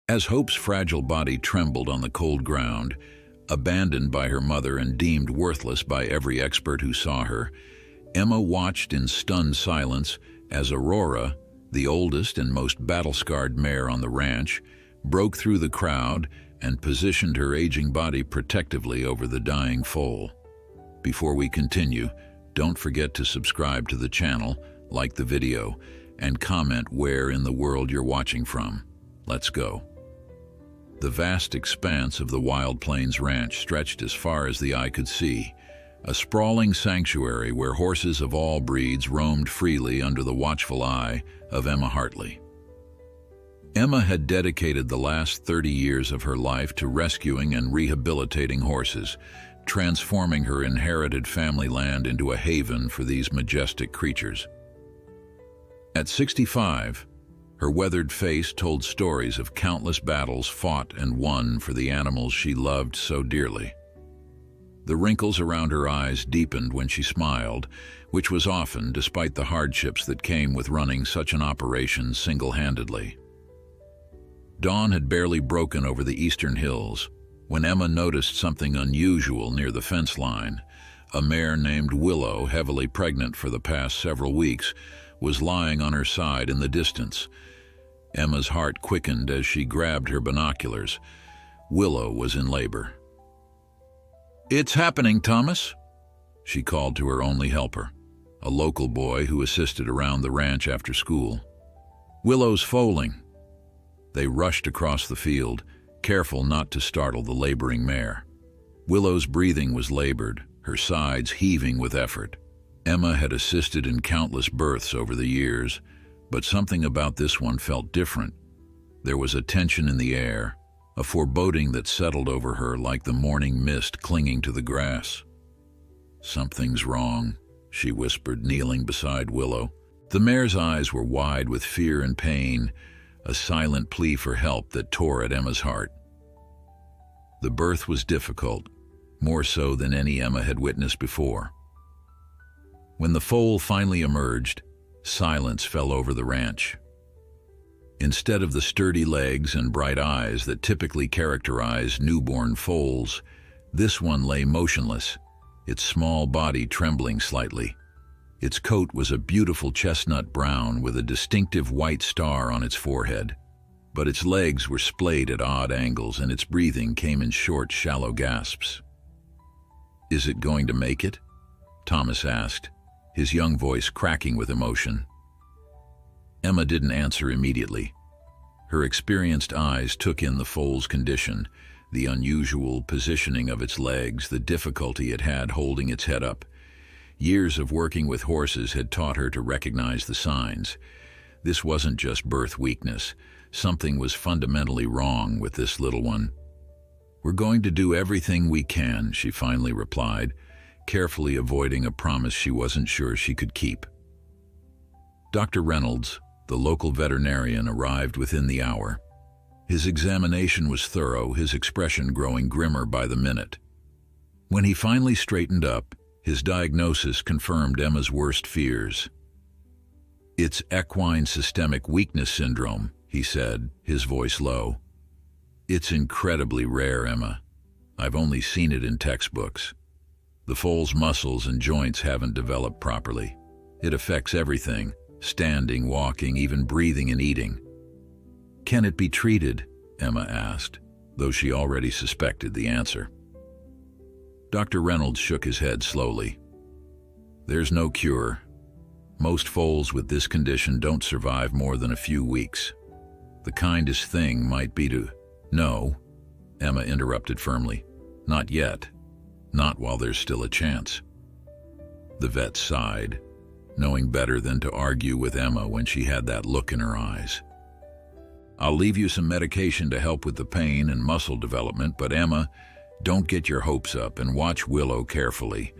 As Hope's fragile body trembled on the cold ground, abandoned by her mother and deemed worthless by every expert who saw her, Emma watched in stunned silence as Aurora, the oldest and most battle-scarred mare on the ranch, broke through the crowd and positioned her aging body protectively over the dying foal. Before we continue, don't forget to subscribe to the channel, like the video, and comment where in the world you're watching from. Let's go. The vast expanse of the Wild Plains Ranch stretched as far as the eye could see, a sprawling sanctuary where horses of all breeds roamed freely under the watchful eye of Emma Hartley. Emma had dedicated the last 30 years of her life to rescuing and rehabilitating horses, transforming her inherited family land into a haven for these majestic creatures. At 65, her weathered face told stories of countless battles fought and won for the animals she loved so dearly. The wrinkles around her eyes deepened when she smiled, which was often despite the hardships that came with running such an operation single-handedly. Dawn had barely broken over the eastern hills when Emma noticed something unusual near the fence line. A mare named Willow, heavily pregnant for the past several weeks, was lying on her side in the distance. Emma's heart quickened as she grabbed her binoculars. Willow was in labor. "It's happening, Thomas," she called to her only helper, a local boy who assisted around the ranch after school. "Willow's foaling." They rushed across the field, careful not to startle the laboring mare. Willow's breathing was labored, her sides heaving with effort. Emma had assisted in countless births over the years, but something about this one felt different. There was a tension in the air, a foreboding that settled over her like the morning mist clinging to the grass. "Something's wrong," she whispered, kneeling beside Willow. The mare's eyes were wide with fear and pain, a silent plea for help that tore at Emma's heart. The birth was difficult, more so than any Emma had witnessed before. When the foal finally emerged, silence fell over the ranch. Instead of the sturdy legs and bright eyes that typically characterize newborn foals, this one lay motionless, its small body trembling slightly. Its coat was a beautiful chestnut brown with a distinctive white star on its forehead, but its legs were splayed at odd angles and its breathing came in short, shallow gasps. "Is it going to make it?" Thomas asked, his young voice cracking with emotion. Emma didn't answer immediately. Her experienced eyes took in the foal's condition, the unusual positioning of its legs, the difficulty it had holding its head up. Years of working with horses had taught her to recognize the signs. This wasn't just birth weakness. Something was fundamentally wrong with this little one. "We're going to do everything we can," she finally replied, carefully avoiding a promise she wasn't sure she could keep. Dr. Reynolds, the local veterinarian, arrived within the hour. His examination was thorough, his expression growing grimmer by the minute. When he finally straightened up, his diagnosis confirmed Emma's worst fears. "It's equine systemic weakness syndrome," he said, his voice low. "It's incredibly rare, Emma. I've only seen it in textbooks. The foal's muscles and joints haven't developed properly. It affects everything, standing, walking, even breathing and eating." "Can it be treated?" Emma asked, though she already suspected the answer. Dr. Reynolds shook his head slowly. "There's no cure. Most foals with this condition don't survive more than a few weeks. The kindest thing might be to—" "No," Emma interrupted firmly. "Not yet. Not while there's still a chance." The vet sighed, knowing better than to argue with Emma when she had that look in her eyes. "I'll leave you some medication to help with the pain and muscle development, but Emma, don't get your hopes up and watch Willow carefully.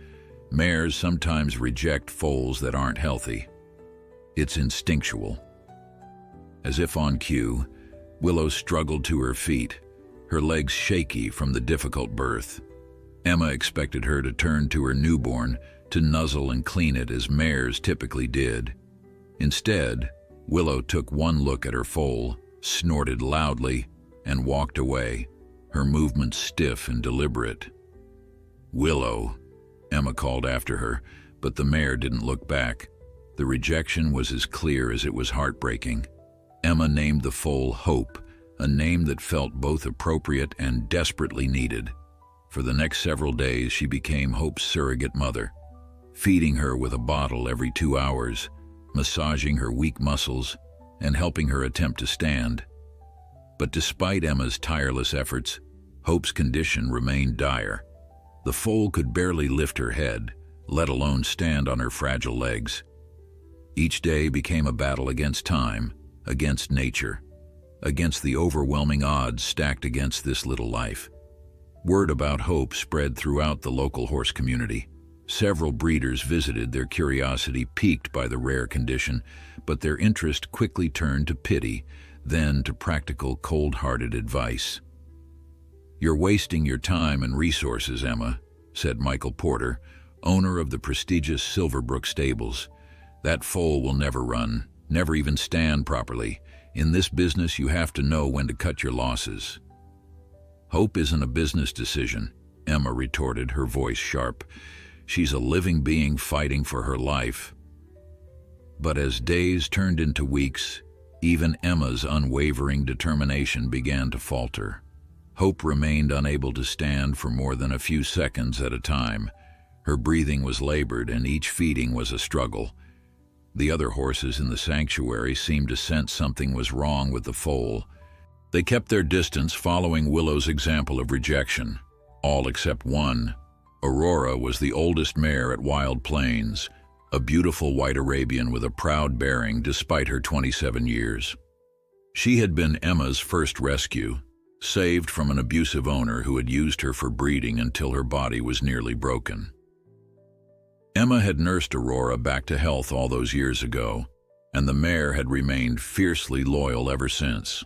Mares sometimes reject foals that aren't healthy. It's instinctual." As if on cue, Willow struggled to her feet, her legs shaky from the difficult birth. Emma expected her to turn to her newborn, to nuzzle and clean it as mares typically did. Instead, Willow took one look at her foal, snorted loudly, and walked away, her movements stiff and deliberate. "Willow," Emma called after her, but the mare didn't look back. The rejection was as clear as it was heartbreaking. Emma named the foal Hope, a name that felt both appropriate and desperately needed. For the next several days, she became Hope's surrogate mother, feeding her with a bottle every 2 hours, massaging her weak muscles, and helping her attempt to stand. But despite Emma's tireless efforts, Hope's condition remained dire. The foal could barely lift her head, let alone stand on her fragile legs. Each day became a battle against time, against nature, against the overwhelming odds stacked against this little life. Word about Hope spread throughout the local horse community. Several breeders visited, their curiosity piqued by the rare condition, but their interest quickly turned to pity, then to practical, cold-hearted advice. "You're wasting your time and resources, Emma," said Michael Porter, owner of the prestigious Silverbrook stables. "That foal will never run, never even stand properly. In this business, you have to know when to cut your losses." "Hope isn't a business decision," Emma retorted, her voice sharp. "She's a living being fighting for her life." But as days turned into weeks, even Emma's unwavering determination began to falter. Hope remained unable to stand for more than a few seconds at a time. Her breathing was labored, and each feeding was a struggle. The other horses in the sanctuary seemed to sense something was wrong with the foal. They kept their distance, following Willow's example of rejection. All except one. Aurora was the oldest mare at Wild Plains, a beautiful white Arabian with a proud bearing despite her 27 years. She had been Emma's first rescue, saved from an abusive owner who had used her for breeding until her body was nearly broken. Emma had nursed Aurora back to health all those years ago, and the mare had remained fiercely loyal ever since.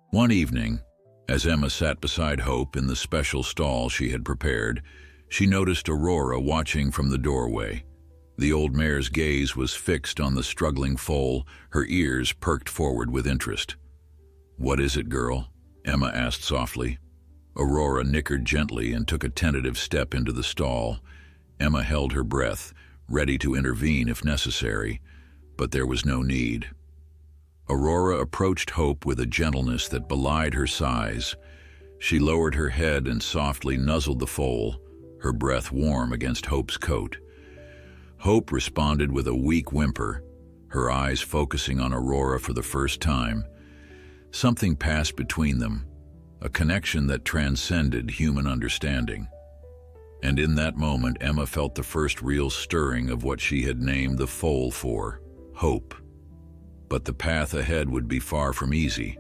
One evening, as Emma sat beside Hope in the special stall she had prepared, she noticed Aurora watching from the doorway. The old mare's gaze was fixed on the struggling foal, her ears perked forward with interest. "What is it, girl?" Emma asked softly. Aurora nickered gently and took a tentative step into the stall. Emma held her breath, ready to intervene if necessary, but there was no need. Aurora approached Hope with a gentleness that belied her size. She lowered her head and softly nuzzled the foal, her breath warm against Hope's coat. Hope responded with a weak whimper, her eyes focusing on Aurora for the first time. Something passed between them, a connection that transcended human understanding. And in that moment, Emma felt the first real stirring of what she had named the foal for, hope. But the path ahead would be far from easy.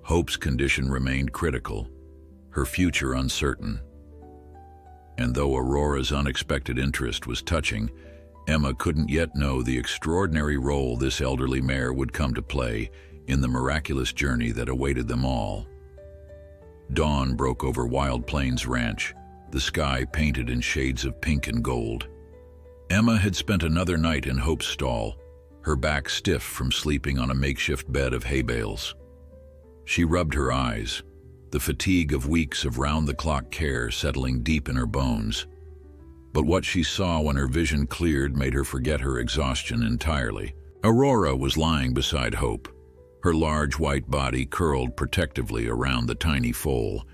Hope's condition remained critical, her future uncertain. And though Aurora's unexpected interest was touching, Emma couldn't yet know the extraordinary role this elderly mare would come to play in the miraculous journey that awaited them all. Dawn broke over Wild Plains Ranch, the sky painted in shades of pink and gold. Emma had spent another night in Hope's stall, her back stiff from sleeping on a makeshift bed of hay bales. She rubbed her eyes, the fatigue of weeks of round-the-clock care settling deep in her bones. But what she saw when her vision cleared made her forget her exhaustion entirely. Aurora was lying beside Hope, her large white body curled protectively around the tiny foal.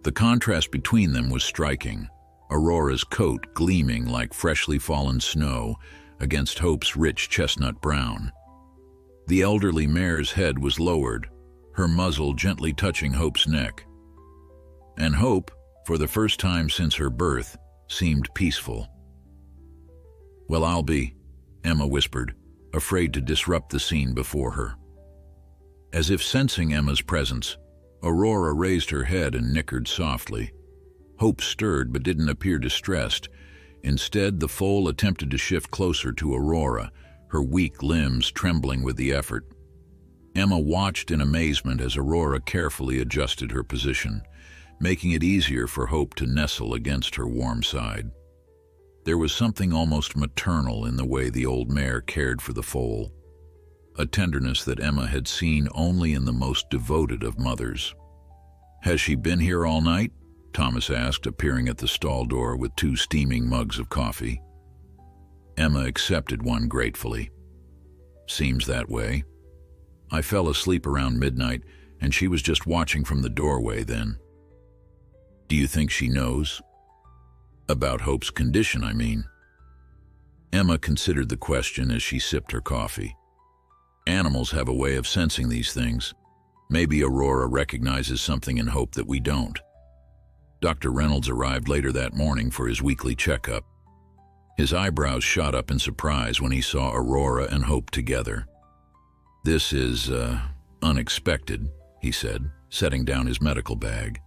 The contrast between them was striking, Aurora's coat gleaming like freshly fallen snow against Hope's rich chestnut brown. The elderly mare's head was lowered, her muzzle gently touching Hope's neck. And Hope, for the first time since her birth, seemed peaceful. "Well, I'll be," Emma whispered, afraid to disrupt the scene before her. As if sensing Emma's presence, Aurora raised her head and nickered softly. Hope stirred but didn't appear distressed. Instead, the foal attempted to shift closer to Aurora, her weak limbs trembling with the effort. Emma watched in amazement as Aurora carefully adjusted her position, making it easier for Hope to nestle against her warm side. There was something almost maternal in the way the old mare cared for the foal. a tenderness that Emma had seen only in the most devoted of mothers. "Has she been here all night?" Thomas asked, appearing at the stall door with 2 steaming mugs of coffee. Emma accepted one gratefully. "Seems that way. I fell asleep around midnight, and she was just watching from the doorway then." "Do you think she knows?" "About Hope's condition, I mean." Emma considered the question as she sipped her coffee. Animals have a way of sensing these things. Maybe Aurora recognizes something in Hope that we don't. Dr. Reynolds arrived later that morning for his weekly checkup. His eyebrows shot up in surprise when he saw Aurora and Hope together. "This is, unexpected," he said, setting down his medical bag,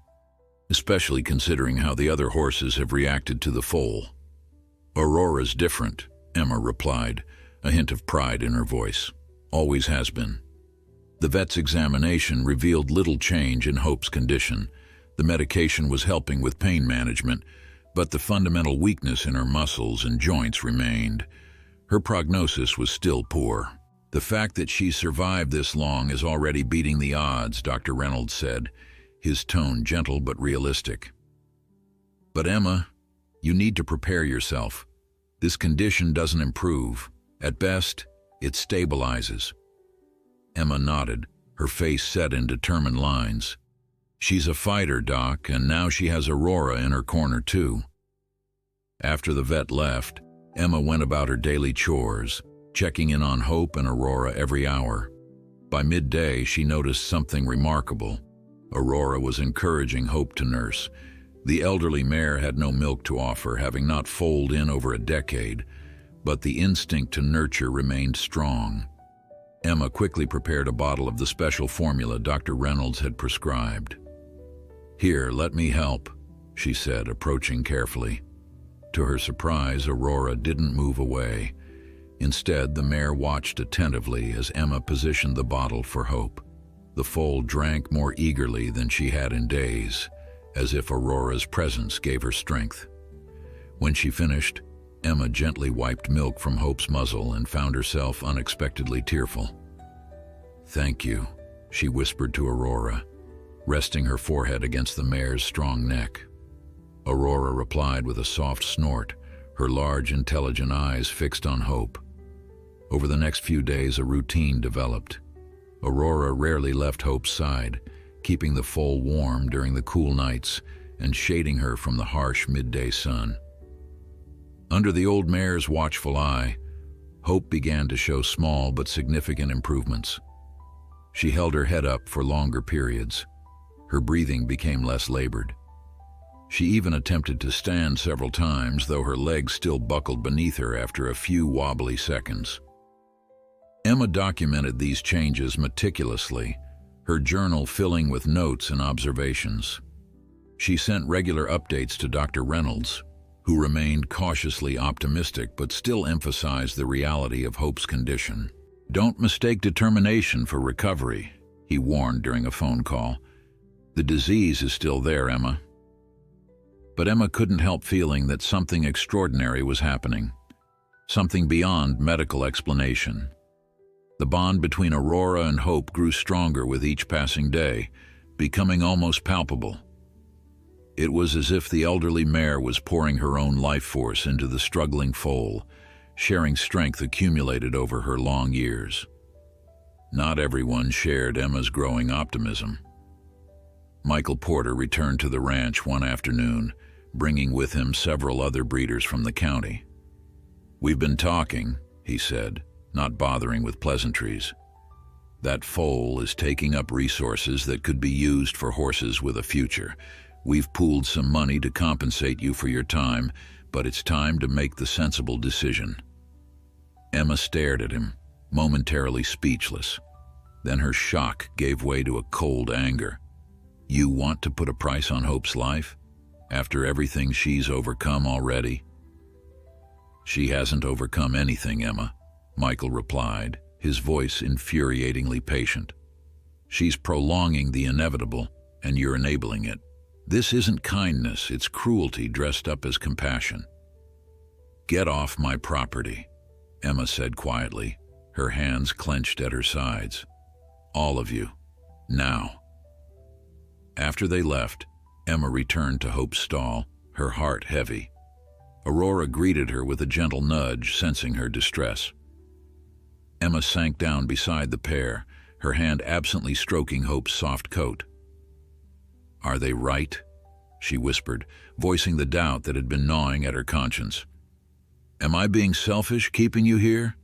"especially considering how the other horses have reacted to the foal." "Aurora's different," Emma replied, a hint of pride in her voice. "Always has been." The vet's examination revealed little change in Hope's condition. The medication was helping with pain management, but the fundamental weakness in her muscles and joints remained. Her prognosis was still poor. "The fact that she survived this long is already beating the odds," Dr. Reynolds said, his tone gentle but realistic. "But Emma, you need to prepare yourself. This condition doesn't improve. At best, it stabilizes." Emma nodded, her face set in determined lines. "She's a fighter, Doc, and now she has Aurora in her corner too." After the vet left, Emma went about her daily chores, checking in on Hope and Aurora every hour. By midday, she noticed something remarkable. Aurora was encouraging Hope to nurse. The elderly mare had no milk to offer, having not foaled in over a decade, but the instinct to nurture remained strong. Emma quickly prepared a bottle of the special formula Dr. Reynolds had prescribed. "Here, let me help," she said, approaching carefully. To her surprise, Aurora didn't move away. Instead, the mare watched attentively as Emma positioned the bottle for Hope. The foal drank more eagerly than she had in days, as if Aurora's presence gave her strength. When she finished, Emma gently wiped milk from Hope's muzzle and found herself unexpectedly tearful. "Thank you," she whispered to Aurora, resting her forehead against the mare's strong neck. Aurora replied with a soft snort, her large, intelligent eyes fixed on Hope. Over the next few days, a routine developed. Aurora rarely left Hope's side, keeping the foal warm during the cool nights and shading her from the harsh midday sun. Under the old mare's watchful eye, Hope began to show small but significant improvements. She held her head up for longer periods. Her breathing became less labored. She even attempted to stand several times, though her legs still buckled beneath her after a few wobbly seconds. Emma documented these changes meticulously, her journal filling with notes and observations. She sent regular updates to Dr. Reynolds, who remained cautiously optimistic but still emphasized the reality of Hope's condition. "Don't mistake determination for recovery," he warned during a phone call. "The disease is still there, Emma." But Emma couldn't help feeling that something extraordinary was happening, something beyond medical explanation. The bond between Aurora and Hope grew stronger with each passing day, becoming almost palpable. It was as if the elderly mare was pouring her own life force into the struggling foal, sharing strength accumulated over her long years. Not everyone shared Emma's growing optimism. Michael Porter returned to the ranch one afternoon, bringing with him several other breeders from the county. "We've been talking," he said, not bothering with pleasantries. "That foal is taking up resources that could be used for horses with a future. We've pooled some money to compensate you for your time, but it's time to make the sensible decision." Emma stared at him, momentarily speechless. Then her shock gave way to a cold anger. "You want to put a price on Hope's life? After everything she's overcome already?" "She hasn't overcome anything, Emma," Michael replied, his voice infuriatingly patient. "She's prolonging the inevitable, and you're enabling it. This isn't kindness, it's cruelty dressed up as compassion." "Get off my property," Emma said quietly, her hands clenched at her sides. "All of you. Now." After they left, Emma returned to Hope's stall, her heart heavy. Aurora greeted her with a gentle nudge, sensing her distress. Emma sank down beside the pair, her hand absently stroking Hope's soft coat. "Are they right?" she whispered, voicing the doubt that had been gnawing at her conscience. "Am I being selfish, keeping you here?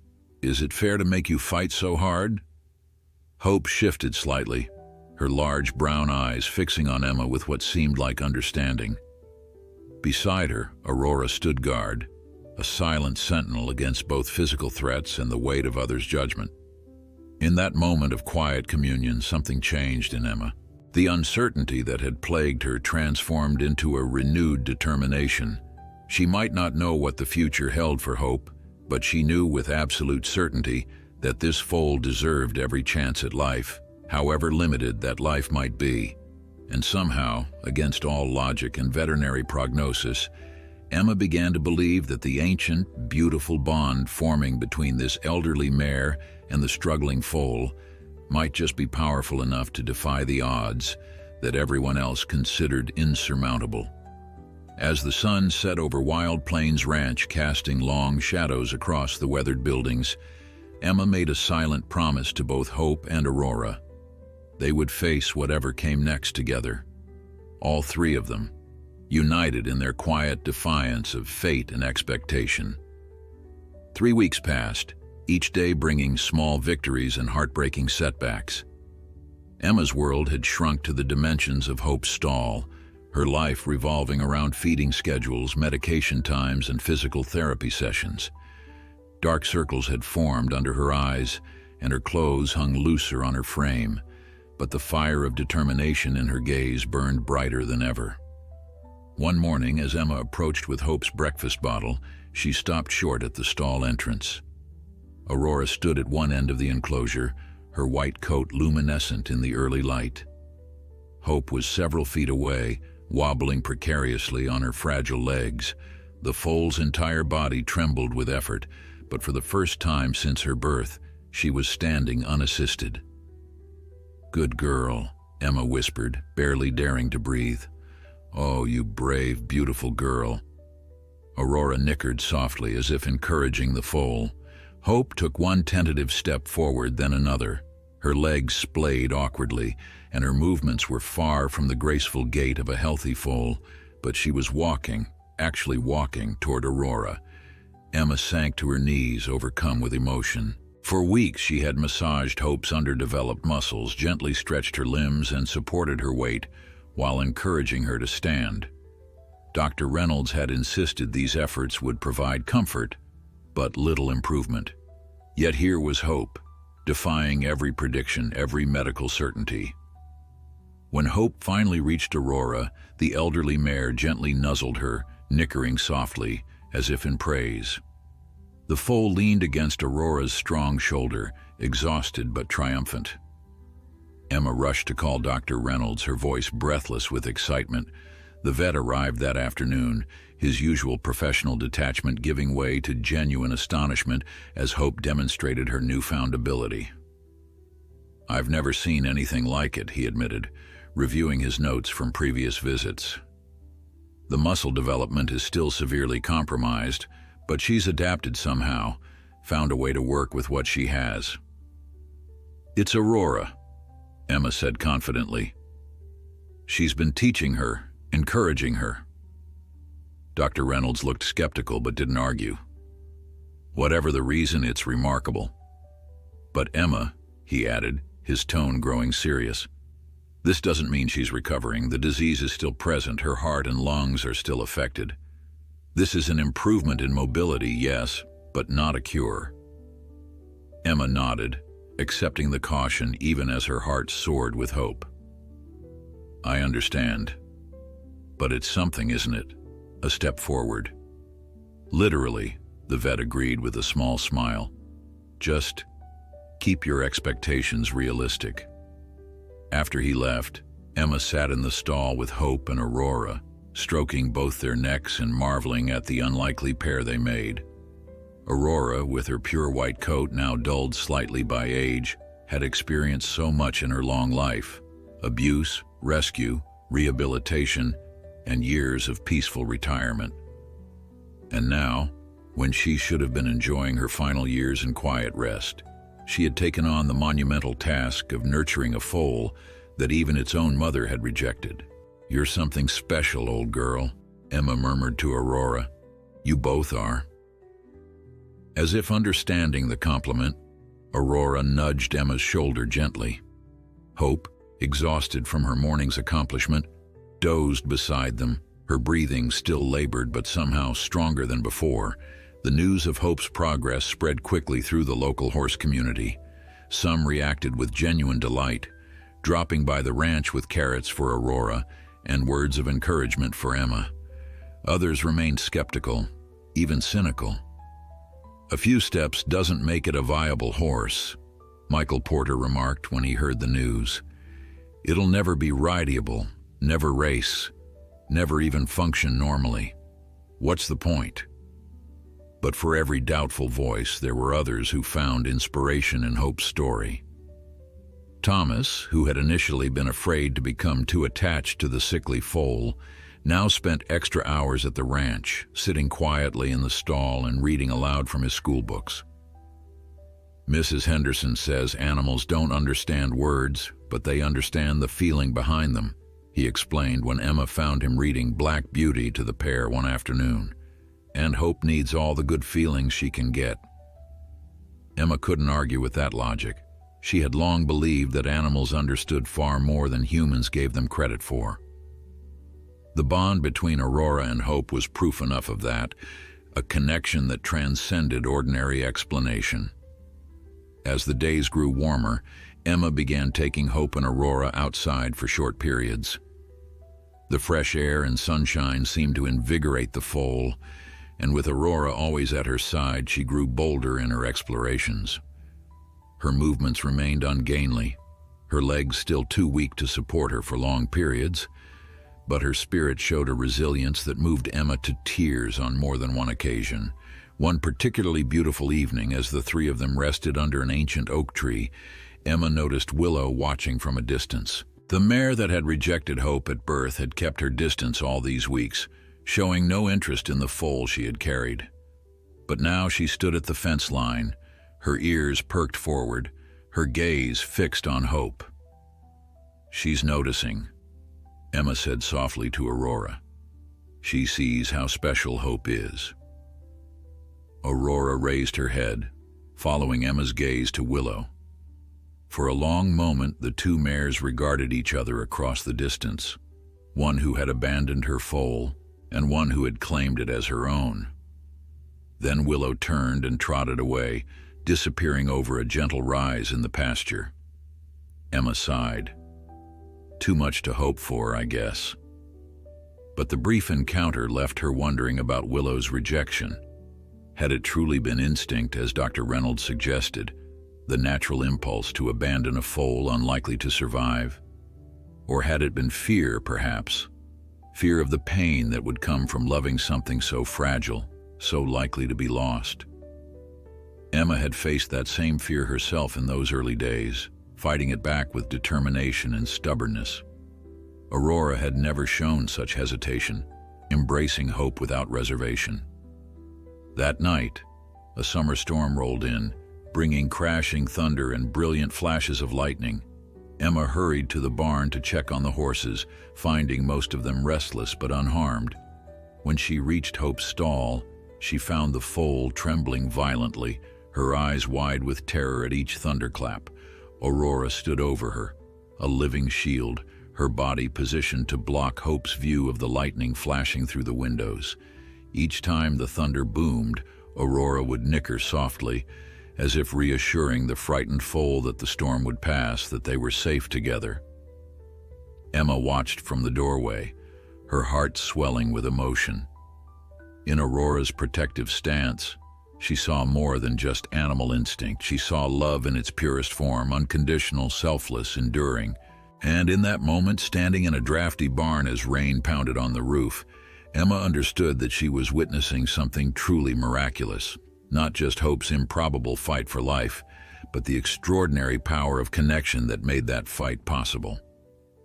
Is it fair to make you fight so hard?" Hope shifted slightly, her large brown eyes fixing on Emma with what seemed like understanding. Beside her, Aurora stood guard, a silent sentinel against both physical threats and the weight of others' judgment. In that moment of quiet communion, something changed in Emma. The uncertainty that had plagued her transformed into a renewed determination. She might not know what the future held for Hope, but she knew with absolute certainty that this foal deserved every chance at life, however limited that life might be. And somehow, against all logic and veterinary prognosis, Emma began to believe that the ancient, beautiful bond forming between this elderly mare and the struggling foal might just be powerful enough to defy the odds that everyone else considered insurmountable. As the sun set over Wild Plains Ranch, casting long shadows across the weathered buildings, Emma made a silent promise to both Hope and Aurora. They would face whatever came next together. All three of them, united in their quiet defiance of fate and expectation. 3 weeks passed, each day bringing small victories and heartbreaking setbacks. Emma's world had shrunk to the dimensions of Hope's stall, her life revolving around feeding schedules, medication times, and physical therapy sessions. Dark circles had formed under her eyes, and her clothes hung looser on her frame, but the fire of determination in her gaze burned brighter than ever. One morning, as Emma approached with Hope's breakfast bottle, she stopped short at the stall entrance. Aurora stood at one end of the enclosure, her white coat luminescent in the early light. Hope was several feet away, wobbling precariously on her fragile legs. The foal's entire body trembled with effort, but for the first time since her birth, she was standing unassisted. "Good girl," Emma whispered, barely daring to breathe. "Oh, you brave, beautiful girl." Aurora nickered softly, as if encouraging the foal. Hope took one tentative step forward, then another. Her legs splayed awkwardly, and her movements were far from the graceful gait of a healthy foal, but she was walking, actually walking, toward Aurora. Emma sank to her knees, overcome with emotion. For weeks she had massaged Hope's underdeveloped muscles, gently stretched her limbs, and supported her weight, while encouraging her to stand. Dr. Reynolds had insisted these efforts would provide comfort, but little improvement. Yet here was Hope, defying every prediction, every medical certainty. When Hope finally reached Aurora, the elderly mare gently nuzzled her, nickering softly, as if in praise. The foal leaned against Aurora's strong shoulder, exhausted but triumphant. Emma rushed to call Dr. Reynolds, her voice breathless with excitement. The vet arrived that afternoon, his usual professional detachment giving way to genuine astonishment as Hope demonstrated her newfound ability. "I've never seen anything like it," he admitted, reviewing his notes from previous visits. "The muscle development is still severely compromised, but she's adapted somehow, found a way to work with what she has." "It's Aurora," Emma said confidently. "She's been teaching her, encouraging her." Dr. Reynolds looked skeptical but didn't argue. "Whatever the reason, it's remarkable. But Emma," he added, his tone growing serious, "this doesn't mean she's recovering. The disease is still present, her heart and lungs are still affected. This is an improvement in mobility, yes, but not a cure." Emma nodded, accepting the caution even as her heart soared with hope. "I understand. But it's something, isn't it? A step forward." "Literally," the vet agreed with a small smile. "Just keep your expectations realistic." After he left, Emma sat in the stall with Hope and Aurora, stroking both their necks and marveling at the unlikely pair they made. Aurora, with her pure white coat now dulled slightly by age, had experienced so much in her long life: abuse, rescue, rehabilitation, and years of peaceful retirement. And now, when she should have been enjoying her final years in quiet rest, she had taken on the monumental task of nurturing a foal that even its own mother had rejected. "You're something special, old girl," Emma murmured to Aurora. "You both are." As if understanding the compliment, Aurora nudged Emma's shoulder gently. Hope, exhausted from her morning's accomplishment, dozed beside them, her breathing still labored but somehow stronger than before. The news of Hope's progress spread quickly through the local horse community. Some reacted with genuine delight, dropping by the ranch with carrots for Aurora and words of encouragement for Emma. Others remained skeptical, even cynical. "A few steps doesn't make it a viable horse," Michael Porter remarked when he heard the news. "It'll never be rideable, never race, never even function normally. What's the point?" But for every doubtful voice, there were others who found inspiration in Hope's story. Thomas, who had initially been afraid to become too attached to the sickly foal, now spent extra hours at the ranch, sitting quietly in the stall and reading aloud from his school books. "Mrs. Henderson says animals don't understand words, but they understand the feeling behind them," he explained when Emma found him reading Black Beauty to the pair one afternoon. "And Hope needs all the good feelings she can get." Emma couldn't argue with that logic. She had long believed that animals understood far more than humans gave them credit for. The bond between Aurora and Hope was proof enough of that, a connection that transcended ordinary explanation. As the days grew warmer, Emma began taking Hope and Aurora outside for short periods. The fresh air and sunshine seemed to invigorate the foal, and with Aurora always at her side, she grew bolder in her explorations. Her movements remained ungainly, her legs still too weak to support her for long periods, but her spirit showed a resilience that moved Emma to tears on more than one occasion. One particularly beautiful evening, as the three of them rested under an ancient oak tree, Emma noticed Willow watching from a distance. The mare that had rejected Hope at birth had kept her distance all these weeks, showing no interest in the foal she had carried. But now she stood at the fence line, her ears perked forward, her gaze fixed on Hope. "She's noticing," Emma said softly to Aurora. "She sees how special Hope is." Aurora raised her head, following Emma's gaze to Willow. For a long moment, the two mares regarded each other across the distance, one who had abandoned her foal and one who had claimed it as her own. Then Willow turned and trotted away, disappearing over a gentle rise in the pasture. Emma sighed. Too much to hope for, I guess. But the brief encounter left her wondering about Willow's rejection. Had it truly been instinct, as Dr. Reynolds suggested, the natural impulse to abandon a foal unlikely to survive? Or had it been fear, perhaps? Fear of the pain that would come from loving something so fragile, so likely to be lost. Emma had faced that same fear herself in those early days, fighting it back with determination and stubbornness. Aurora had never shown such hesitation, embracing hope without reservation. That night, a summer storm rolled in, bringing crashing thunder and brilliant flashes of lightning. Emma hurried to the barn to check on the horses, finding most of them restless but unharmed. When she reached Hope's stall, she found the foal trembling violently, her eyes wide with terror at each thunderclap. Aurora stood over her, a living shield, her body positioned to block Hope's view of the lightning flashing through the windows. Each time the thunder boomed, Aurora would nicker softly, as if reassuring the frightened foal that the storm would pass, that they were safe together. Emma watched from the doorway, her heart swelling with emotion. In Aurora's protective stance, she saw more than just animal instinct. She saw love in its purest form, unconditional, selfless, enduring. And in that moment, standing in a drafty barn as rain pounded on the roof, Emma understood that she was witnessing something truly miraculous. Not just Hope's improbable fight for life, but the extraordinary power of connection that made that fight possible.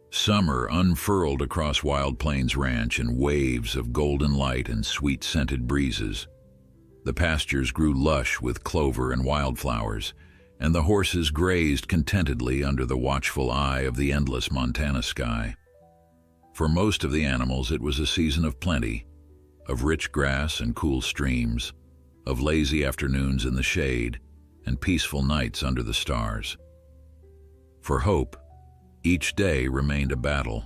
Summer unfurled across Wild Plains Ranch in waves of golden light and sweet-scented breezes. The pastures grew lush with clover and wildflowers, and the horses grazed contentedly under the watchful eye of the endless Montana sky. For most of the animals, it was a season of plenty, of rich grass and cool streams, of lazy afternoons in the shade, and peaceful nights under the stars. For Hope, each day remained a battle,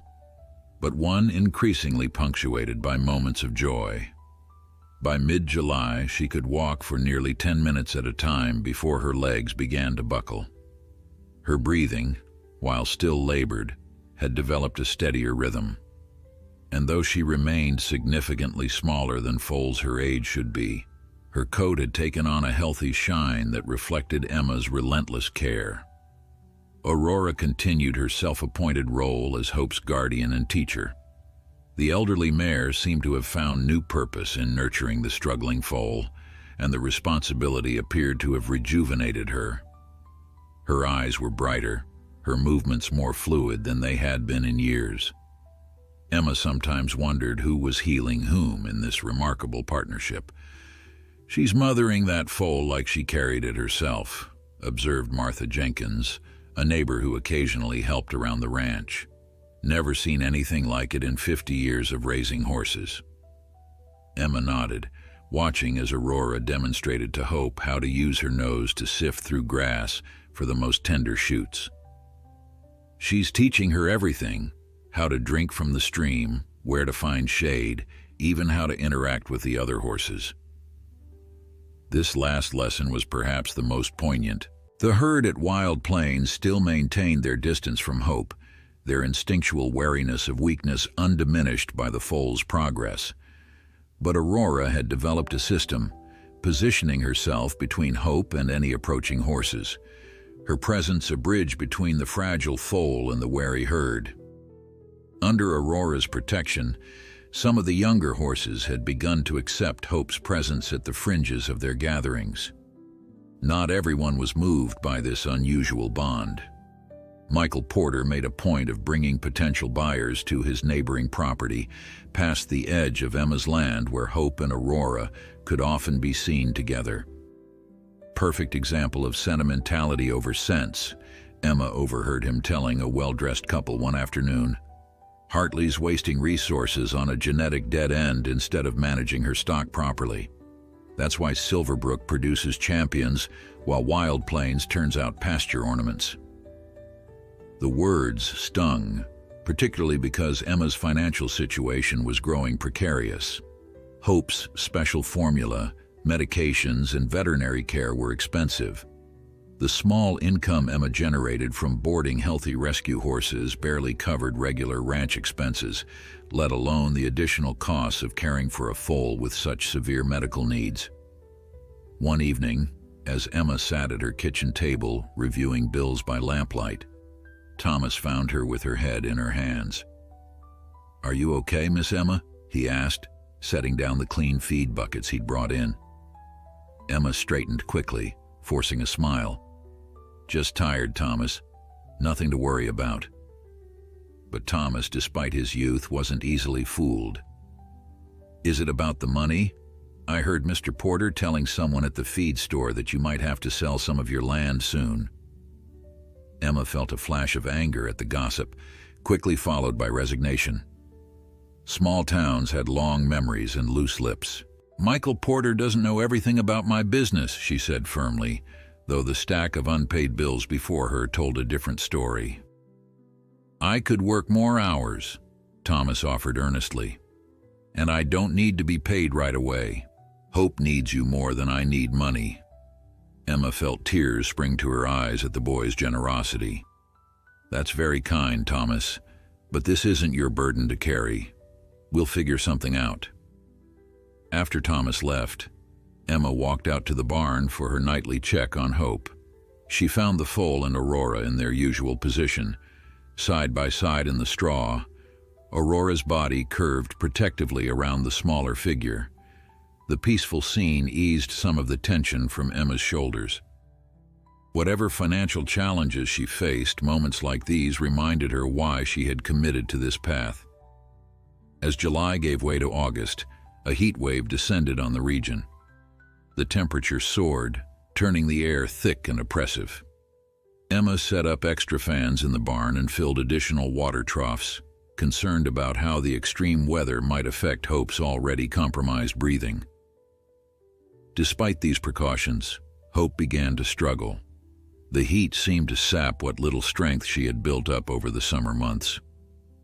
but one increasingly punctuated by moments of joy. By mid-July, she could walk for nearly 10 minutes at a time before her legs began to buckle. Her breathing, while still labored, had developed a steadier rhythm. And though she remained significantly smaller than foals her age should be, her coat had taken on a healthy shine that reflected Emma's relentless care. Aurora continued her self-appointed role as Hope's guardian and teacher. The elderly mare seemed to have found new purpose in nurturing the struggling foal, and the responsibility appeared to have rejuvenated her. Her eyes were brighter, her movements more fluid than they had been in years. Emma sometimes wondered who was healing whom in this remarkable partnership. "She's mothering that foal like she carried it herself," observed Martha Jenkins, a neighbor who occasionally helped around the ranch. "Never seen anything like it in 50 years of raising horses." Emma nodded, watching as Aurora demonstrated to Hope how to use her nose to sift through grass for the most tender shoots. "She's teaching her everything, how to drink from the stream, where to find shade, even how to interact with the other horses." This last lesson was perhaps the most poignant. The herd at Wild Plains still maintained their distance from Hope, their instinctual wariness of weakness undiminished by the foal's progress. But Aurora had developed a system, positioning herself between Hope and any approaching horses, her presence a bridge between the fragile foal and the wary herd. Under Aurora's protection, some of the younger horses had begun to accept Hope's presence at the fringes of their gatherings. Not everyone was moved by this unusual bond. Michael Porter made a point of bringing potential buyers to his neighboring property, past the edge of Emma's land where Hope and Aurora could often be seen together. Perfect example of sentimentality over sense, Emma overheard him telling a well-dressed couple one afternoon. "Hartley's wasting resources on a genetic dead end instead of managing her stock properly. That's why Silverbrook produces champions while Wild Plains turns out pasture ornaments." The words stung, particularly because Emma's financial situation was growing precarious. Hope's special formula, medications, and veterinary care were expensive. The small income Emma generated from boarding healthy rescue horses barely covered regular ranch expenses, let alone the additional costs of caring for a foal with such severe medical needs. One evening, as Emma sat at her kitchen table reviewing bills by lamplight, Thomas found her with her head in her hands. "Are you okay, Miss Emma?" he asked, setting down the clean feed buckets he'd brought in. Emma straightened quickly, forcing a smile. "Just tired, Thomas. Nothing to worry about." But Thomas, despite his youth, wasn't easily fooled. "Is it about the money? I heard Mr. Porter telling someone at the feed store that you might have to sell some of your land soon." Emma felt a flash of anger at the gossip, quickly followed by resignation. Small towns had long memories and loose lips. "Michael Porter doesn't know everything about my business," she said firmly, though the stack of unpaid bills before her told a different story. "I could work more hours," Thomas offered earnestly. "And I don't need to be paid right away. Hope needs you more than I need money." Emma felt tears spring to her eyes at the boy's generosity. "That's very kind, Thomas, but this isn't your burden to carry. We'll figure something out." After Thomas left, Emma walked out to the barn for her nightly check on Hope. She found the foal and Aurora in their usual position, side by side in the straw. Aurora's body curved protectively around the smaller figure. The peaceful scene eased some of the tension from Emma's shoulders. Whatever financial challenges she faced, moments like these reminded her why she had committed to this path. As July gave way to August, a heat wave descended on the region. The temperature soared, turning the air thick and oppressive. Emma set up extra fans in the barn and filled additional water troughs, concerned about how the extreme weather might affect Hope's already compromised breathing. Despite these precautions, Hope began to struggle. The heat seemed to sap what little strength she had built up over the summer months.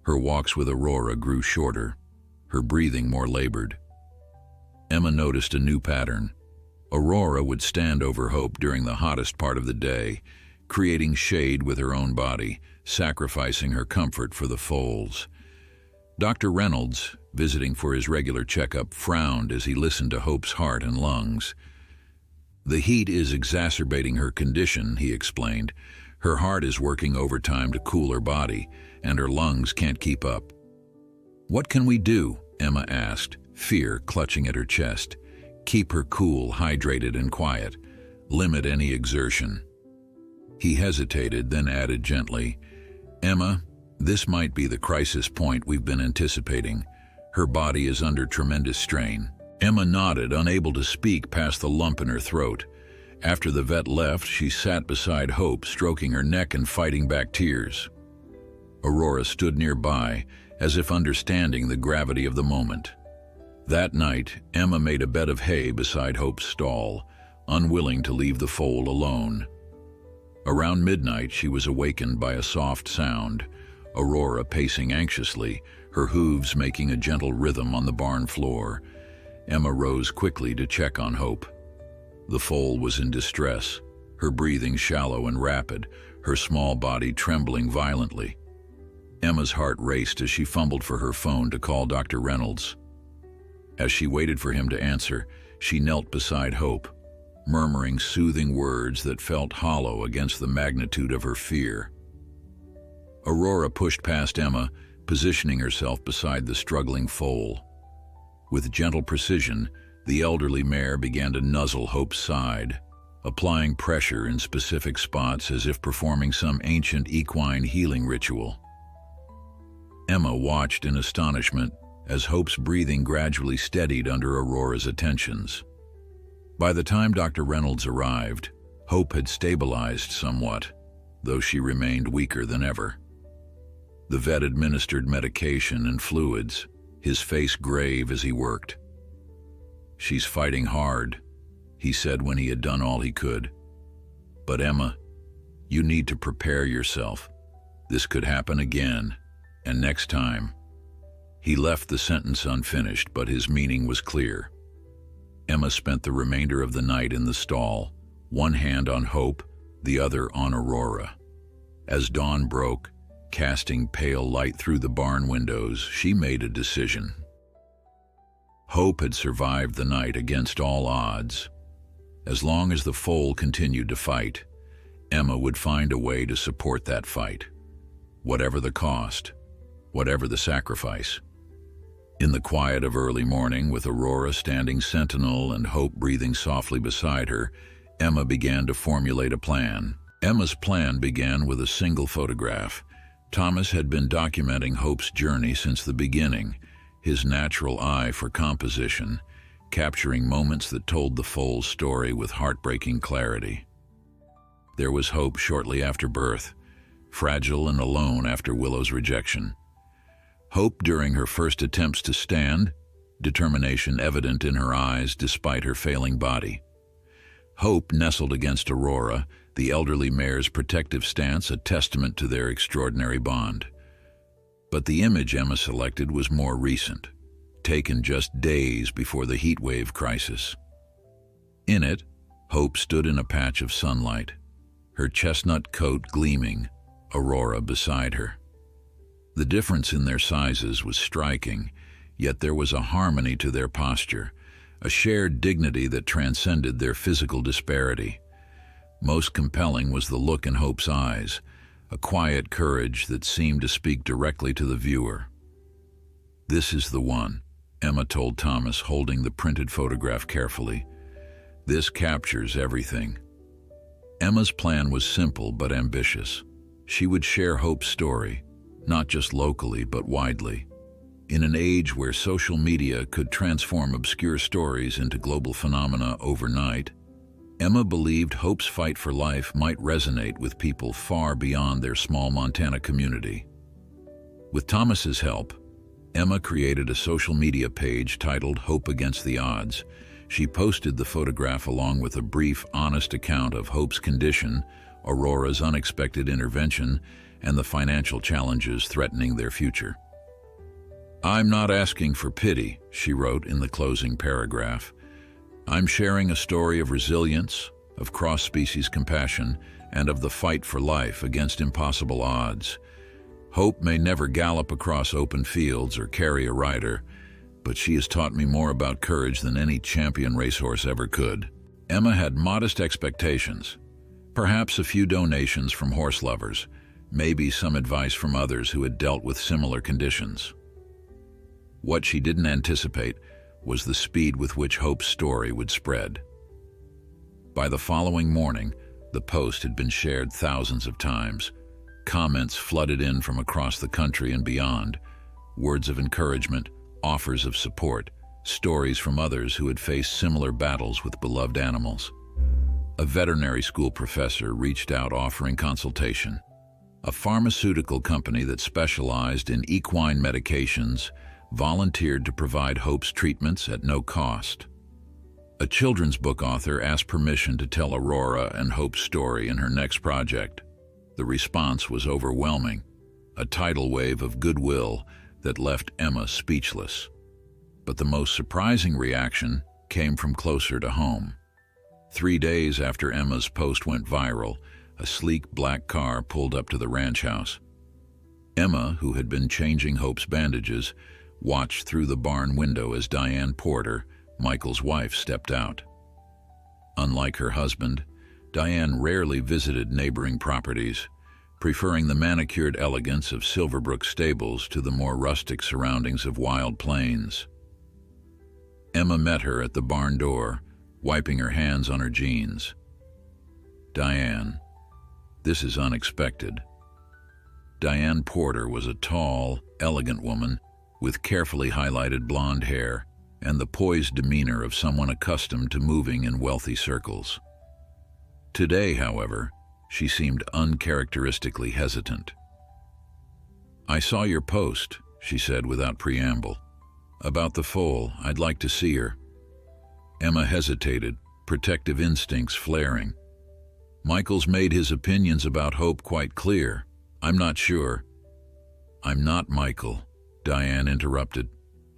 Her walks with Aurora grew shorter, her breathing more labored. Emma noticed a new pattern. Aurora would stand over Hope during the hottest part of the day, creating shade with her own body, sacrificing her comfort for the foals. Dr. Reynolds, visiting for his regular checkup, frowned as he listened to Hope's heart and lungs. "The heat is exacerbating her condition," he explained. "Her heart is working overtime to cool her body, and her lungs can't keep up." "What can we do?" Emma asked, fear clutching at her chest. "Keep her cool, hydrated, and quiet. Limit any exertion." He hesitated, then added gently, "Emma, this might be the crisis point we've been anticipating. Her body is under tremendous strain." Emma nodded, unable to speak past the lump in her throat. After the vet left, she sat beside Hope, stroking her neck and fighting back tears. Aurora stood nearby, as if understanding the gravity of the moment. That night, Emma made a bed of hay beside Hope's stall, unwilling to leave the foal alone. Around midnight, she was awakened by a soft sound, Aurora pacing anxiously, her hooves making a gentle rhythm on the barn floor. Emma rose quickly to check on Hope. The foal was in distress, her breathing shallow and rapid, her small body trembling violently. Emma's heart raced as she fumbled for her phone to call Dr. Reynolds. As she waited for him to answer, she knelt beside Hope, murmuring soothing words that felt hollow against the magnitude of her fear. Aurora pushed past Emma, positioning herself beside the struggling foal. With gentle precision, the elderly mare began to nuzzle Hope's side, applying pressure in specific spots as if performing some ancient equine healing ritual. Emma watched in astonishment as Hope's breathing gradually steadied under Aurora's attentions. By the time Dr. Reynolds arrived, Hope had stabilized somewhat, though she remained weaker than ever. The vet administered medication and fluids, his face grave as he worked. "She's fighting hard," he said when he had done all he could. "But Emma, you need to prepare yourself. This could happen again, and next time." He left the sentence unfinished, but his meaning was clear. Emma spent the remainder of the night in the stall, one hand on Hope, the other on Aurora. As dawn broke, casting pale light through the barn windows, she made a decision. Hope had survived the night against all odds. As long as the foal continued to fight, Emma would find a way to support that fight, whatever the cost, whatever the sacrifice. In the quiet of early morning, with Aurora standing sentinel and Hope breathing softly beside her, Emma began to formulate a plan. Emma's plan began with a single photograph. Thomas had been documenting Hope's journey since the beginning, his natural eye for composition, capturing moments that told the foal's story with heartbreaking clarity. There was Hope shortly after birth, fragile and alone after Willow's rejection. Hope during her first attempts to stand, determination evident in her eyes despite her failing body. Hope nestled against Aurora, the elderly mare's protective stance a testament to their extraordinary bond. But the image Emma selected was more recent, taken just days before the heat wave crisis. In it, Hope stood in a patch of sunlight, her chestnut coat gleaming, Aurora beside her. The difference in their sizes was striking, yet there was a harmony to their posture, a shared dignity that transcended their physical disparity. Most compelling was the look in Hope's eyes, a quiet courage that seemed to speak directly to the viewer. "This is the one," Emma told Thomas, holding the printed photograph carefully. "This captures everything." Emma's plan was simple but ambitious. She would share Hope's story, not just locally but widely. In an age where social media could transform obscure stories into global phenomena overnight, Emma believed Hope's fight for life might resonate with people far beyond their small Montana community. With Thomas's help, Emma created a social media page titled Hope Against the Odds. She posted the photograph along with a brief, honest account of Hope's condition, Aurora's unexpected intervention, and the financial challenges threatening their future. "I'm not asking for pity," she wrote in the closing paragraph. "I'm sharing a story of resilience, of cross-species compassion, and of the fight for life against impossible odds. Hope may never gallop across open fields or carry a rider, but she has taught me more about courage than any champion racehorse ever could." Emma had modest expectations. Perhaps a few donations from horse lovers, maybe some advice from others who had dealt with similar conditions. What she didn't anticipate was the speed with which Hope's story would spread. By the following morning, the post had been shared thousands of times. Comments flooded in from across the country and beyond, words of encouragement, offers of support, stories from others who had faced similar battles with beloved animals. A veterinary school professor reached out offering consultation. A pharmaceutical company that specialized in equine medications volunteered to provide Hope's treatments at no cost. A children's book author asked permission to tell Aurora and Hope's story in her next project. The response was overwhelming, a tidal wave of goodwill that left Emma speechless. But the most surprising reaction came from closer to home. 3 days after Emma's post went viral, a sleek black car pulled up to the ranch house. Emma, who had been changing Hope's bandages, watched through the barn window as Diane Porter, Michael's wife, stepped out. Unlike her husband, Diane rarely visited neighboring properties, preferring the manicured elegance of Silverbrook stables to the more rustic surroundings of Wild Plains. Emma met her at the barn door, wiping her hands on her jeans. "Diane, this is unexpected." Diane Porter was a tall, elegant woman with carefully highlighted blonde hair and the poised demeanor of someone accustomed to moving in wealthy circles. Today, however, she seemed uncharacteristically hesitant. "I saw your post," she said without preamble. "About the foal. I'd like to see her." Emma hesitated, protective instincts flaring. "Michael's made his opinions about Hope quite clear. I'm not sure." "I'm not Michael," Diane interrupted,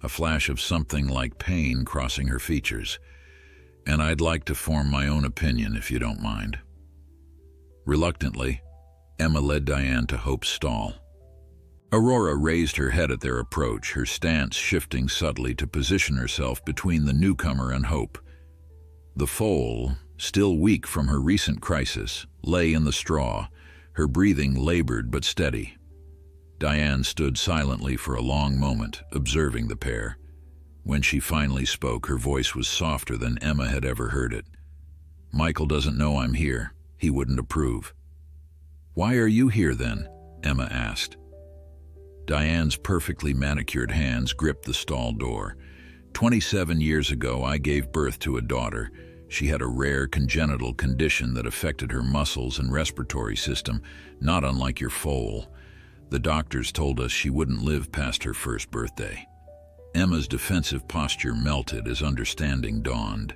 a flash of something like pain crossing her features. "And I'd like to form my own opinion if you don't mind." Reluctantly, Emma led Diane to Hope's stall. Aurora raised her head at their approach, her stance shifting subtly to position herself between the newcomer and Hope. The foal, still weak from her recent crisis, lay in the straw, her breathing labored but steady. Diane stood silently for a long moment, observing the pair. When she finally spoke, her voice was softer than Emma had ever heard it. "Michael doesn't know I'm here. He wouldn't approve." "Why are you here then?" Emma asked. Diane's perfectly manicured hands gripped the stall door. 27 years ago, I gave birth to a daughter. She had a rare congenital condition that affected her muscles and respiratory system, not unlike your foal. The doctors told us she wouldn't live past her first birthday. Emma's defensive posture melted as understanding dawned.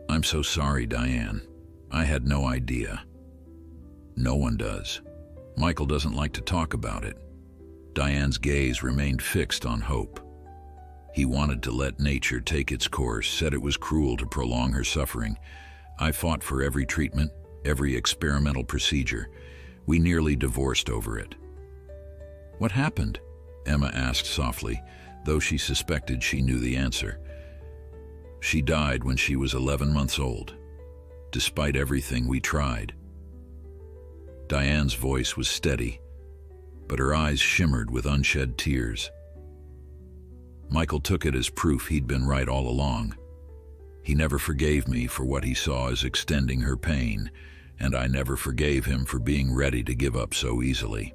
"I'm so sorry, Diane. I had no idea." "No one does. Michael doesn't like to talk about it." Diane's gaze remained fixed on Hope. "He wanted to let nature take its course, said it was cruel to prolong her suffering. I fought for every treatment, every experimental procedure. We nearly divorced over it." "What happened?" Emma asked softly, though she suspected she knew the answer. "She died when she was 11 months old. Despite everything we tried." Diane's voice was steady, but her eyes shimmered with unshed tears. Michael took it as proof he'd been right all along. He never forgave me for what he saw as extending her pain, and I never forgave him for being ready to give up so easily.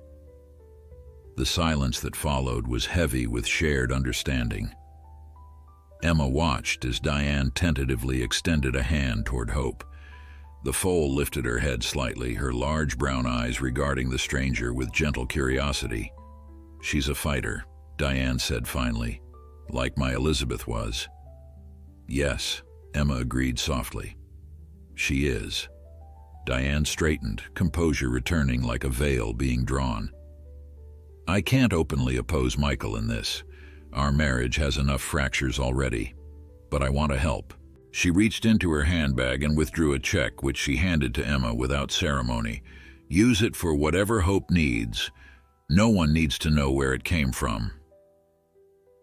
The silence that followed was heavy with shared understanding. Emma watched as Diane tentatively extended a hand toward Hope. The foal lifted her head slightly, her large brown eyes regarding the stranger with gentle curiosity. "She's a fighter," Diane said finally, "like my Elizabeth was." "Yes," Emma agreed softly. "She is." Diane straightened, composure returning like a veil being drawn. "I can't openly oppose Michael in this. Our marriage has enough fractures already. But I want to help." She reached into her handbag and withdrew a check, which she handed to Emma without ceremony. "Use it for whatever Hope needs. No one needs to know where it came from."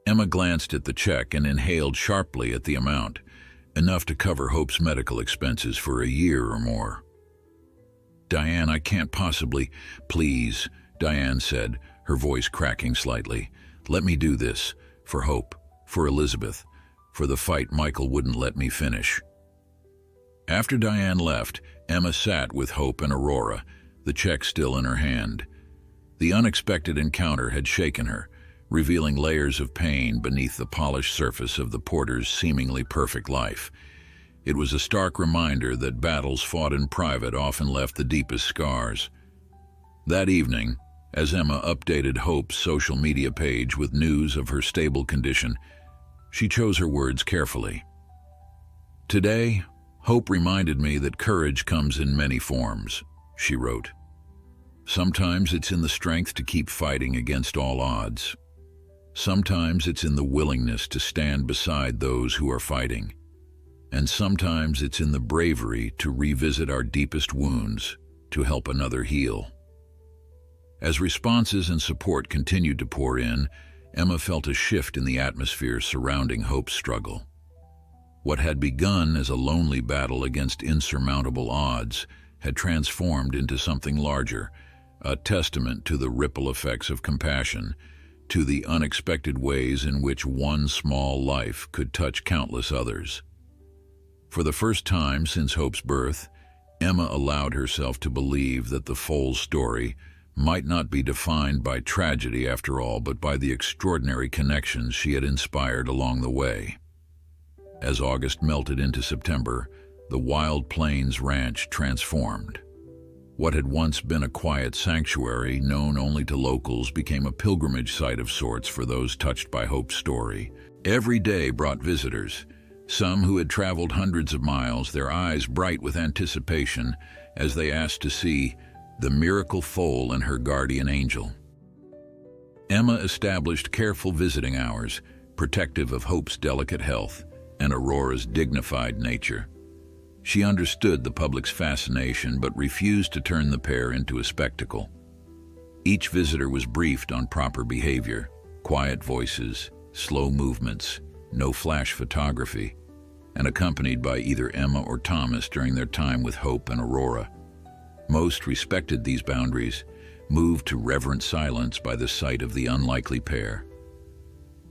Emma glanced at the check and inhaled sharply at the amount, enough to cover Hope's medical expenses for a year or more. "Diane, I can't possibly—" "Please," Diane said, her voice cracking slightly. "Let me do this. For Hope. For Elizabeth. For the fight Michael wouldn't let me finish." After Diane left, Emma sat with Hope and Aurora, the check still in her hand. The unexpected encounter had shaken her, revealing layers of pain beneath the polished surface of the porter's seemingly perfect life. It was a stark reminder that battles fought in private often left the deepest scars. That evening, as Emma updated Hope's social media page with news of her stable condition, she chose her words carefully. "Today, Hope reminded me that courage comes in many forms," she wrote. "Sometimes it's in the strength to keep fighting against all odds. Sometimes it's in the willingness to stand beside those who are fighting. And sometimes it's in the bravery to revisit our deepest wounds to help another heal." As responses and support continued to pour in, Emma felt a shift in the atmosphere surrounding Hope's struggle. What had begun as a lonely battle against insurmountable odds had transformed into something larger, a testament to the ripple effects of compassion, to the unexpected ways in which one small life could touch countless others. For the first time since Hope's birth, Emma allowed herself to believe that the Foal's story might not be defined by tragedy after all, but by the extraordinary connections she had inspired along the way. As August melted into September, the Wild Plains Ranch transformed. What had once been a quiet sanctuary known only to locals became a pilgrimage site of sorts for those touched by Hope's story. Every day brought visitors, some who had traveled hundreds of miles, their eyes bright with anticipation as they asked to see the miracle foal and her guardian angel. Emma established careful visiting hours, protective of Hope's delicate health and Aurora's dignified nature. She understood the public's fascination but refused to turn the pair into a spectacle. Each visitor was briefed on proper behavior, quiet voices, slow movements, no flash photography, and accompanied by either Emma or Thomas during their time with Hope and Aurora. Most respected these boundaries, moved to reverent silence by the sight of the unlikely pair.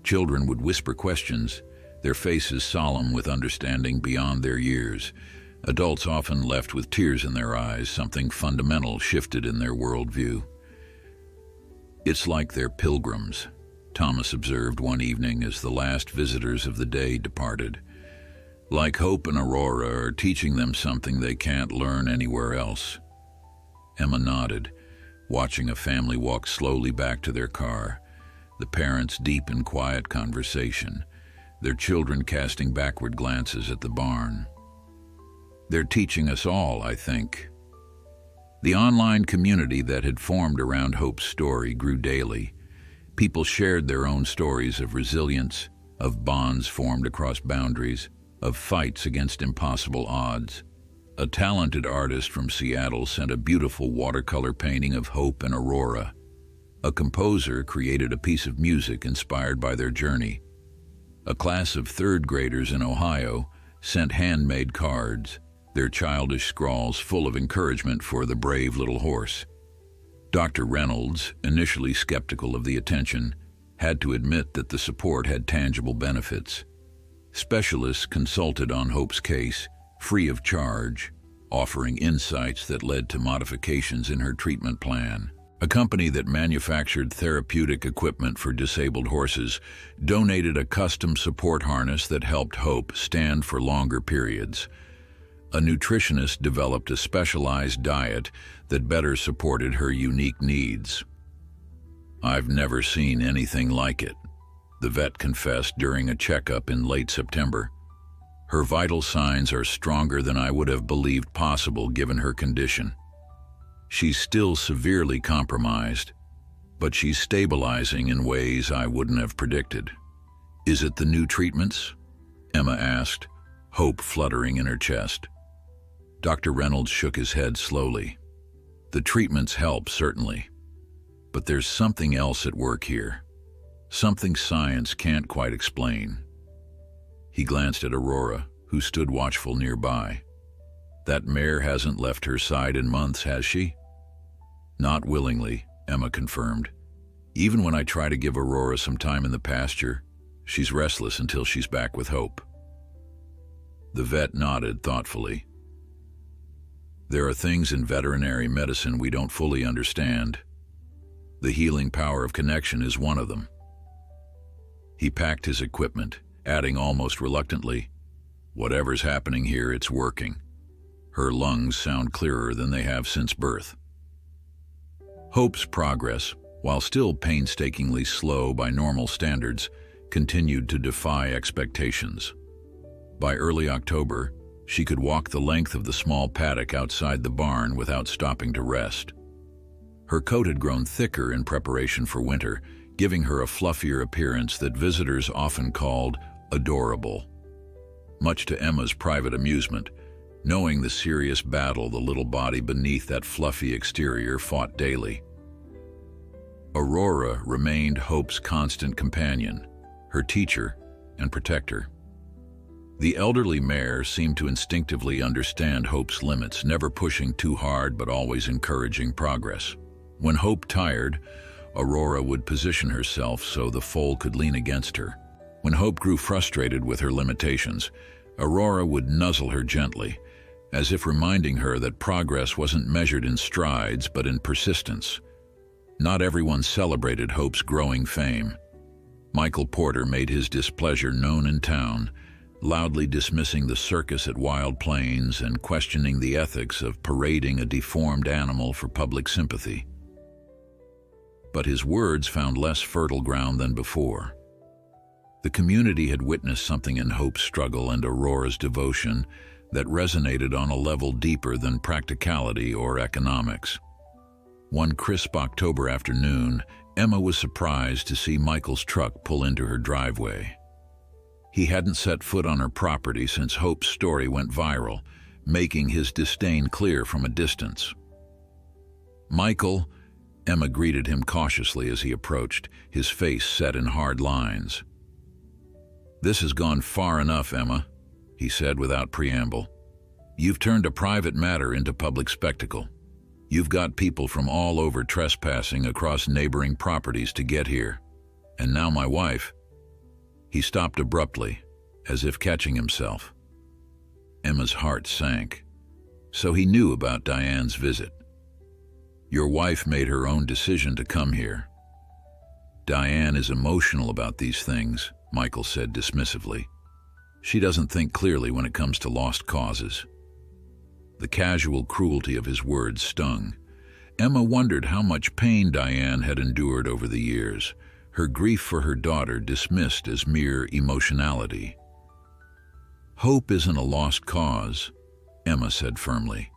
Children would whisper questions, their faces solemn with understanding beyond their years. Adults often left with tears in their eyes, something fundamental shifted in their worldview. "It's like they're pilgrims," Thomas observed one evening as the last visitors of the day departed. "Like Hope and Aurora are teaching them something they can't learn anywhere else." Emma nodded, watching a family walk slowly back to their car, the parents deep in quiet conversation, their children casting backward glances at the barn. "They're teaching us all, I think." The online community that had formed around Hope's story grew daily. People shared their own stories of resilience, of bonds formed across boundaries, of fights against impossible odds. A talented artist from Seattle sent a beautiful watercolor painting of Hope and Aurora. A composer created a piece of music inspired by their journey. A class of third graders in Ohio sent handmade cards, their childish scrawls full of encouragement for the brave little horse. Dr. Reynolds, initially skeptical of the attention, had to admit that the support had tangible benefits. Specialists consulted on Hope's case, free of charge, offering insights that led to modifications in her treatment plan. A company that manufactured therapeutic equipment for disabled horses donated a custom support harness that helped Hope stand for longer periods. A nutritionist developed a specialized diet that better supported her unique needs. "I've never seen anything like it," the vet confessed during a checkup in late September. "Her vital signs are stronger than I would have believed possible given her condition. She's still severely compromised, but she's stabilizing in ways I wouldn't have predicted." "Is it the new treatments?" Emma asked, hope fluttering in her chest. Dr. Reynolds shook his head slowly. "The treatments help, certainly. But there's something else at work here. Something science can't quite explain." He glanced at Aurora, who stood watchful nearby. "That mare hasn't left her side in months, has she?" "Not willingly," Emma confirmed. "Even when I try to give Aurora some time in the pasture, she's restless until she's back with Hope." The vet nodded thoughtfully. "There are things in veterinary medicine we don't fully understand. The healing power of connection is one of them." He packed his equipment, adding almost reluctantly, "Whatever's happening here, it's working. Her lungs sound clearer than they have since birth." Hope's progress, while still painstakingly slow by normal standards, continued to defy expectations. By early October, she could walk the length of the small paddock outside the barn without stopping to rest. Her coat had grown thicker in preparation for winter, giving her a fluffier appearance that visitors often called adorable. Much to Emma's private amusement, knowing the serious battle the little body beneath that fluffy exterior fought daily. Aurora remained Hope's constant companion, her teacher and protector. The elderly mare seemed to instinctively understand Hope's limits, never pushing too hard but always encouraging progress. When Hope tired, Aurora would position herself so the foal could lean against her. When Hope grew frustrated with her limitations, Aurora would nuzzle her gently, as if reminding her that progress wasn't measured in strides but in persistence. Not everyone celebrated Hope's growing fame. Michael Porter made his displeasure known in town, loudly dismissing the circus at Wild Plains and questioning the ethics of parading a deformed animal for public sympathy. But his words found less fertile ground than before. The community had witnessed something in Hope's struggle and Aurora's devotion that resonated on a level deeper than practicality or economics. One crisp October afternoon, Emma was surprised to see Michael's truck pull into her driveway. He hadn't set foot on her property since Hope's story went viral, making his disdain clear from a distance. "Michael," Emma greeted him cautiously as he approached, his face set in hard lines. "This has gone far enough, Emma," he said without preamble. "You've turned a private matter into public spectacle. You've got people from all over trespassing across neighboring properties to get here. And now my wife—" He stopped abruptly, as if catching himself. Emma's heart sank. So he knew about Diane's visit. "Your wife made her own decision to come here." "Diane is emotional about these things," Michael said dismissively. "She doesn't think clearly when it comes to lost causes." The casual cruelty of his words stung. Emma wondered how much pain Diane had endured over the years, her grief for her daughter dismissed as mere emotionality. "Hope isn't a lost cause," Emma said firmly.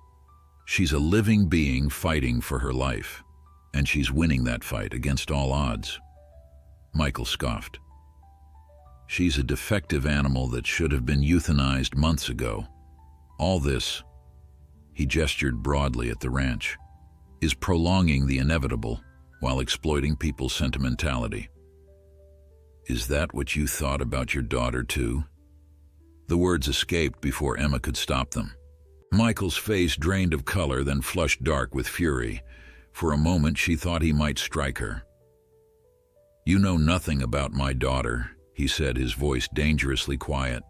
"She's a living being fighting for her life, and she's winning that fight against all odds." Michael scoffed. "She's a defective animal that should have been euthanized months ago. All this," he gestured broadly at the ranch, "is prolonging the inevitable while exploiting people's sentimentality." "Is that what you thought about your daughter too?" The words escaped before Emma could stop them. Michael's face drained of color, then flushed dark with fury. For a moment she thought he might strike her. "You know nothing about my daughter," he said, his voice dangerously quiet.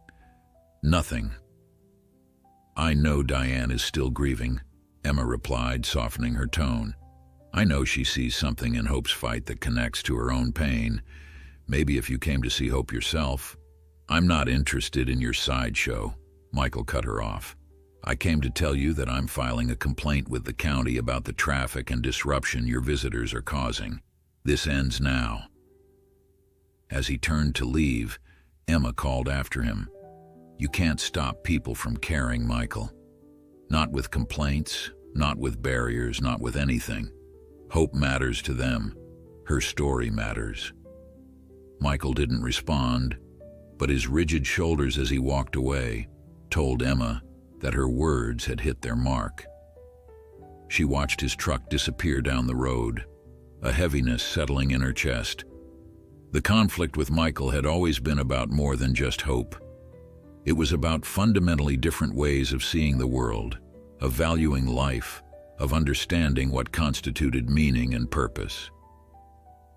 "Nothing." "I know Diane is still grieving," Emma replied, softening her tone. "I know she sees something in Hope's fight that connects to her own pain. Maybe if you came to see Hope yourself." "I'm not interested in your sideshow," Michael cut her off. "I came to tell you that I'm filing a complaint with the county about the traffic and disruption your visitors are causing. This ends now." As he turned to leave, Emma called after him. "You can't stop people from caring, Michael. Not with complaints, not with barriers, not with anything. Hope matters to them. Her story matters." Michael didn't respond, but his rigid shoulders as he walked away told Emma that her words had hit their mark. She watched his truck disappear down the road, a heaviness settling in her chest. The conflict with Michael had always been about more than just Hope. It was about fundamentally different ways of seeing the world, of valuing life, of understanding what constituted meaning and purpose.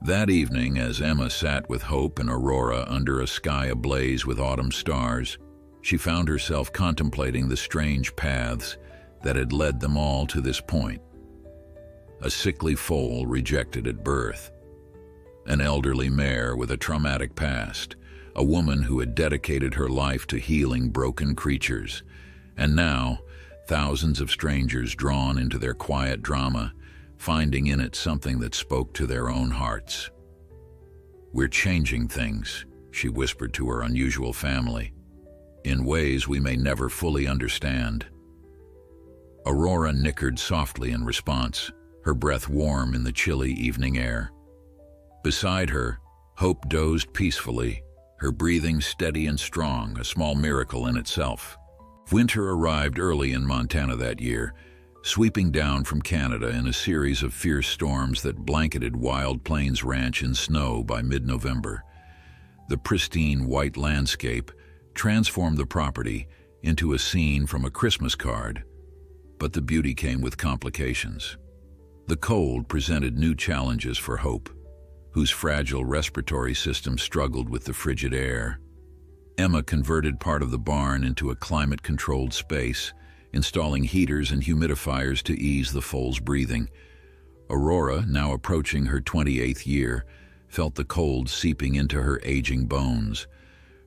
That evening, as Emma sat with Hope and Aurora under a sky ablaze with autumn stars, she found herself contemplating the strange paths that had led them all to this point. A sickly foal rejected at birth, an elderly mare with a traumatic past, a woman who had dedicated her life to healing broken creatures, and now thousands of strangers drawn into their quiet drama, finding in it something that spoke to their own hearts. "We're changing things," she whispered to her unusual family, "in ways we may never fully understand." Aurora nickered softly in response, her breath warm in the chilly evening air. Beside her, Hope dozed peacefully, her breathing steady and strong, a small miracle in itself. Winter arrived early in Montana that year, sweeping down from Canada in a series of fierce storms that blanketed Wild Plains Ranch in snow by mid-November. The pristine white landscape transformed the property into a scene from a Christmas card, but the beauty came with complications. The cold presented new challenges for Hope, whose fragile respiratory system struggled with the frigid air. Emma converted part of the barn into a climate-controlled space, installing heaters and humidifiers to ease the foal's breathing. Aurora, now approaching her 28th year, felt the cold seeping into her aging bones.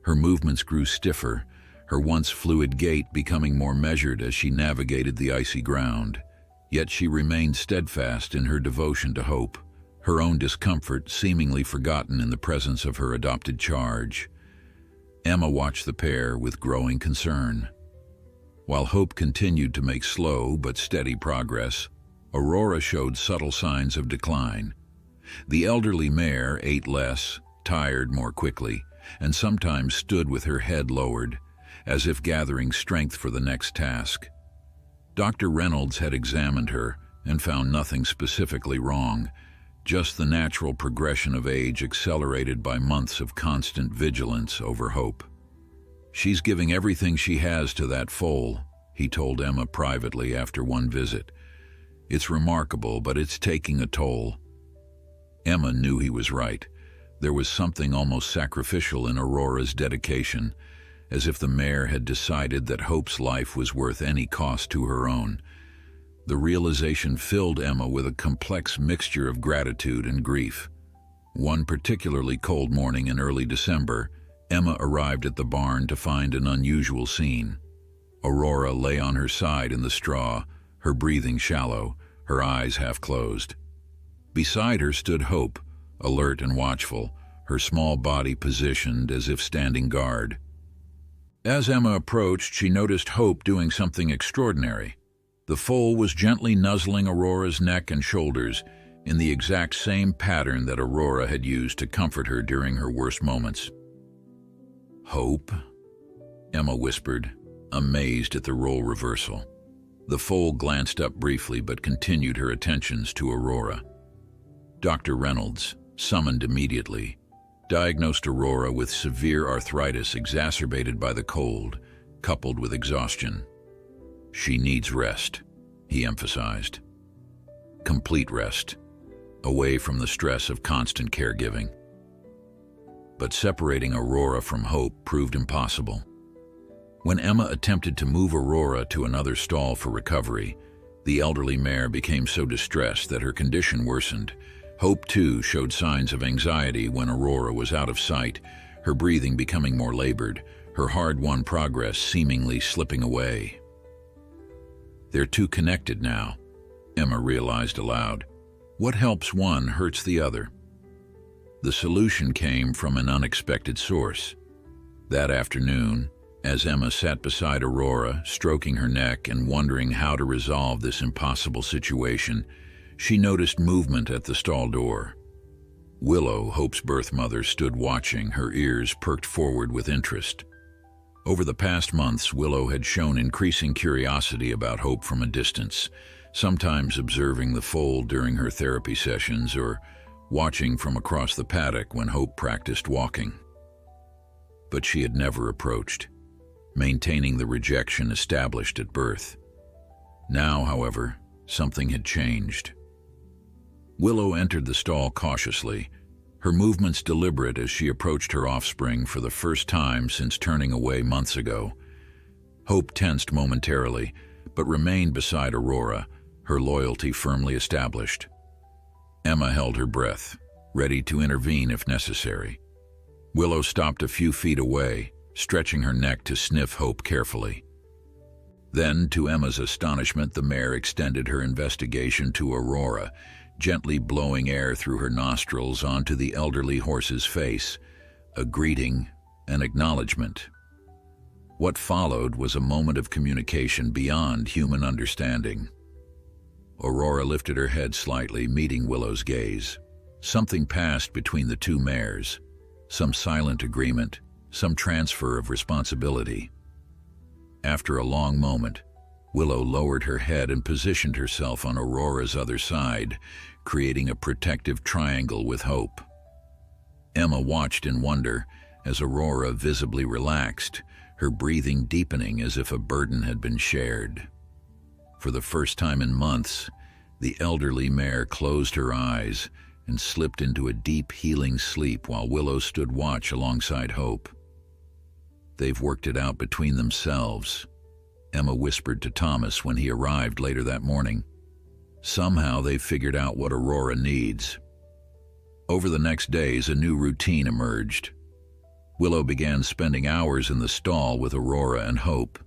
Her movements grew stiffer, her once fluid gait becoming more measured as she navigated the icy ground. Yet she remained steadfast in her devotion to Hope, her own discomfort seemingly forgotten in the presence of her adopted charge. Emma watched the pair with growing concern. While Hope continued to make slow but steady progress, Aurora showed subtle signs of decline. The elderly mare ate less, tired more quickly, and sometimes stood with her head lowered, as if gathering strength for the next task. Dr. Reynolds had examined her and found nothing specifically wrong, just the natural progression of age accelerated by months of constant vigilance over Hope. "She's giving everything she has to that foal," he told Emma privately after one visit. "It's remarkable, but it's taking a toll." Emma knew he was right. There was something almost sacrificial in Aurora's dedication, as if the mare had decided that Hope's life was worth any cost to her own. The realization filled Emma with a complex mixture of gratitude and grief. One particularly cold morning in early December, Emma arrived at the barn to find an unusual scene. Aurora lay on her side in the straw, her breathing shallow, her eyes half closed. Beside her stood Hope, alert and watchful, her small body positioned as if standing guard. As Emma approached, she noticed Hope doing something extraordinary. The foal was gently nuzzling Aurora's neck and shoulders in the exact same pattern that Aurora had used to comfort her during her worst moments. "Hope?" Emma whispered, amazed at the role reversal. The foal glanced up briefly but continued her attentions to Aurora. Dr. Reynolds, summoned immediately, diagnosed Aurora with severe arthritis exacerbated by the cold, coupled with exhaustion. "She needs rest," he emphasized. "Complete rest, away from the stress of constant caregiving." but separating Aurora from Hope proved impossible. When Emma attempted to move Aurora to another stall for recovery, the elderly mare became so distressed that her condition worsened. Hope, too, showed signs of anxiety when Aurora was out of sight, her breathing becoming more labored, her hard-won progress seemingly slipping away. "They're too connected now," Emma realized aloud. "What helps one hurts the other." The solution came from an unexpected source. That afternoon, as Emma sat beside Aurora, stroking her neck and wondering how to resolve this impossible situation, she noticed movement at the stall door. Willow, Hope's birth mother, stood watching, her ears perked forward with interest. Over the past months, Willow had shown increasing curiosity about Hope from a distance, sometimes observing the foal during her therapy sessions or watching from across the paddock when Hope practiced walking. But she had never approached, maintaining the rejection established at birth. Now, however, something had changed. Willow entered the stall cautiously, her movements deliberate as she approached her offspring for the first time since turning away months ago. Hope tensed momentarily, but remained beside Aurora, her loyalty firmly established. Emma held her breath, ready to intervene if necessary. Willow stopped a few feet away, stretching her neck to sniff Hope carefully. Then, to Emma's astonishment, the mare extended her investigation to Aurora, gently blowing air through her nostrils onto the elderly horse's face, a greeting, an acknowledgement. What followed was a moment of communication beyond human understanding. Aurora lifted her head slightly, meeting Willow's gaze. Something passed between the two mares, some silent agreement, some transfer of responsibility. After a long moment, Willow lowered her head and positioned herself on Aurora's other side, creating a protective triangle with Hope. Emma watched in wonder as Aurora visibly relaxed, her breathing deepening as if a burden had been shared. For the first time in months, the elderly mare closed her eyes and slipped into a deep, healing sleep while Willow stood watch alongside Hope. "They've worked it out between themselves," Emma whispered to Thomas when he arrived later that morning. "Somehow they've figured out what Aurora needs." Over the next days, a new routine emerged. Willow began spending hours in the stall with Aurora and Hope,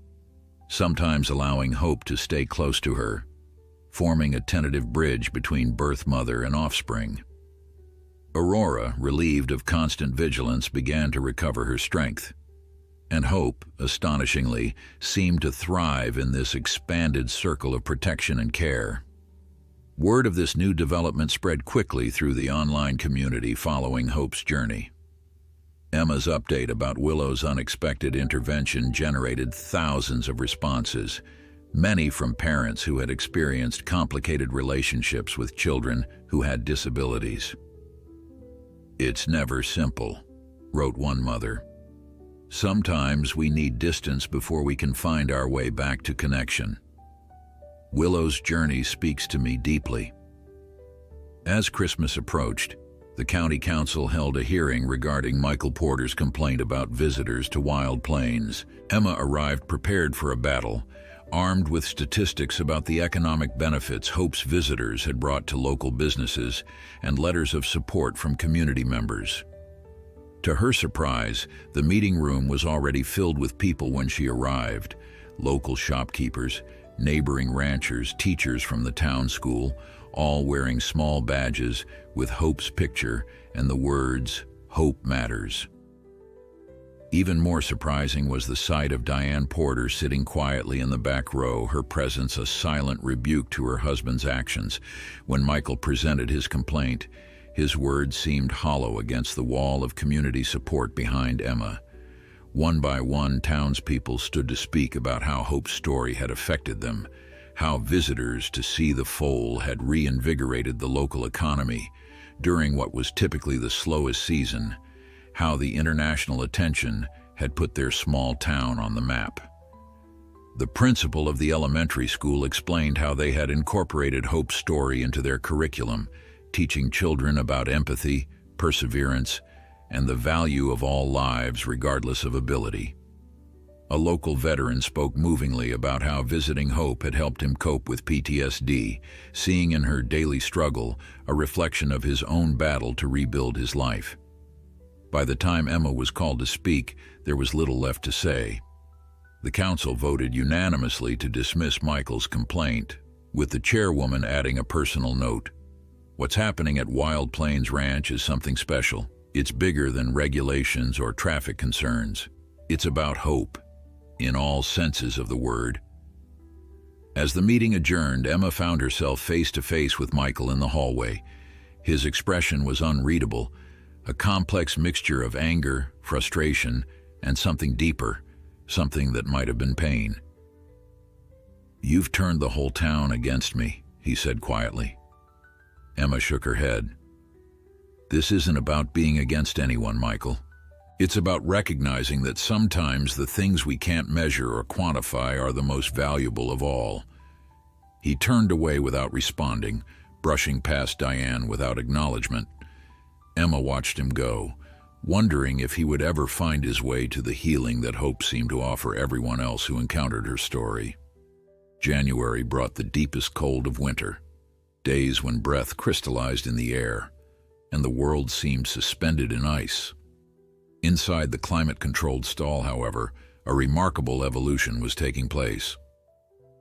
sometimes allowing Hope to stay close to her, forming a tentative bridge between birth mother and offspring. Aurora, relieved of constant vigilance, began to recover her strength. And Hope, astonishingly, seemed to thrive in this expanded circle of protection and care. Word of this new development spread quickly through the online community following Hope's journey. Emma's update about Willow's unexpected intervention generated thousands of responses, many from parents who had experienced complicated relationships with children who had disabilities. "It's never simple," wrote one mother. "Sometimes we need distance before we can find our way back to connection. Willow's journey speaks to me deeply." As Christmas approached, the county council held a hearing regarding Michael Porter's complaint about visitors to Wild Plains. Emma arrived prepared for a battle, armed with statistics about the economic benefits Hope's visitors had brought to local businesses and letters of support from community members. To her surprise, the meeting room was already filled with people when she arrived: local shopkeepers, neighboring ranchers, teachers from the town school, all wearing small badges with Hope's picture and the words, "Hope Matters." Even more surprising was the sight of Diane Porter sitting quietly in the back row, her presence a silent rebuke to her husband's actions. When Michael presented his complaint, his words seemed hollow against the wall of community support behind Emma. One by one, townspeople stood to speak about how Hope's story had affected them, how visitors to see the foal had reinvigorated the local economy during what was typically the slowest season, how the international attention had put their small town on the map. The principal of the elementary school explained how they had incorporated Hope's story into their curriculum, teaching children about empathy, perseverance, and the value of all lives regardless of ability. A local veteran spoke movingly about how visiting Hope had helped him cope with PTSD, seeing in her daily struggle a reflection of his own battle to rebuild his life. By the time Emma was called to speak, there was little left to say. The council voted unanimously to dismiss Michael's complaint, with the chairwoman adding a personal note. What's happening at Wild Plains Ranch is something special. It's bigger than regulations or traffic concerns. It's about hope, in all senses of the word. As the meeting adjourned, Emma found herself face to face with Michael in the hallway. His expression was unreadable, a complex mixture of anger, frustration, and something deeper, something that might have been pain. "You've turned the whole town against me," he said quietly. Emma shook her head. "This isn't about being against anyone, Michael. It's about recognizing that sometimes the things we can't measure or quantify are the most valuable of all." He turned away without responding, brushing past Diane without acknowledgement. Emma watched him go, wondering if he would ever find his way to the healing that hope seemed to offer everyone else who encountered her story. January brought the deepest cold of winter, days when breath crystallized in the air, and the world seemed suspended in ice. Inside the climate-controlled stall, however, a remarkable evolution was taking place.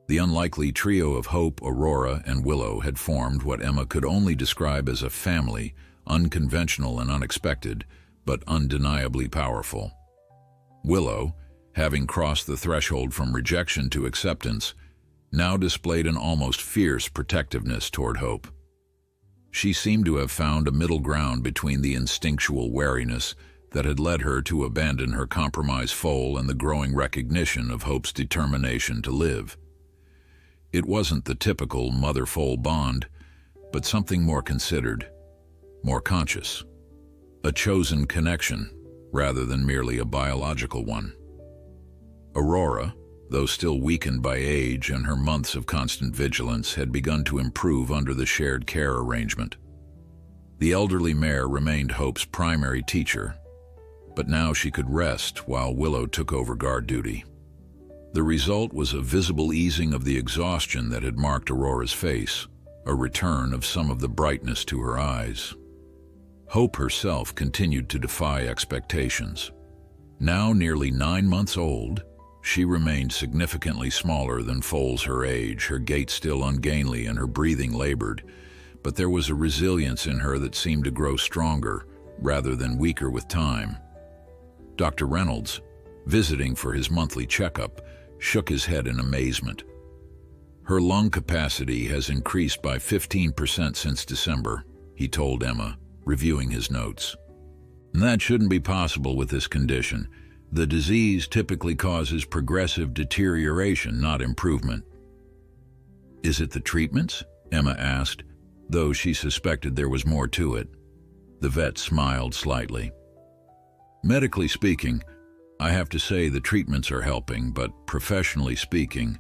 The unlikely trio of Hope, Aurora, and Willow had formed what Emma could only describe as a family, unconventional and unexpected, but undeniably powerful. Willow, having crossed the threshold from rejection to acceptance, now displayed an almost fierce protectiveness toward Hope. She seemed to have found a middle ground between the instinctual wariness that had led her to abandon her compromised foal and the growing recognition of Hope's determination to live. It wasn't the typical mother-foal bond, but something more considered, more conscious. A chosen connection, rather than merely a biological one. Aurora, though still weakened by age and her months of constant vigilance, had begun to improve under the shared care arrangement. The elderly Mare remained Hope's primary teacher, but now she could rest while Willow took over guard duty. The result was a visible easing of the exhaustion that had marked Aurora's face, a return of some of the brightness to her eyes. Hope herself continued to defy expectations. Now nearly 9 months old, she remained significantly smaller than foals her age, her gait still ungainly and her breathing labored, but there was a resilience in her that seemed to grow stronger rather than weaker with time. Dr. Reynolds, visiting for his monthly checkup, shook his head in amazement. "Her lung capacity has increased by 15% since December," he told Emma, reviewing his notes. "And that shouldn't be possible with this condition. The disease typically causes progressive deterioration, not improvement." "Is it the treatments?" Emma asked, though she suspected there was more to it. The vet smiled slightly. "Medically speaking, I have to say the treatments are helping, but professionally speaking..."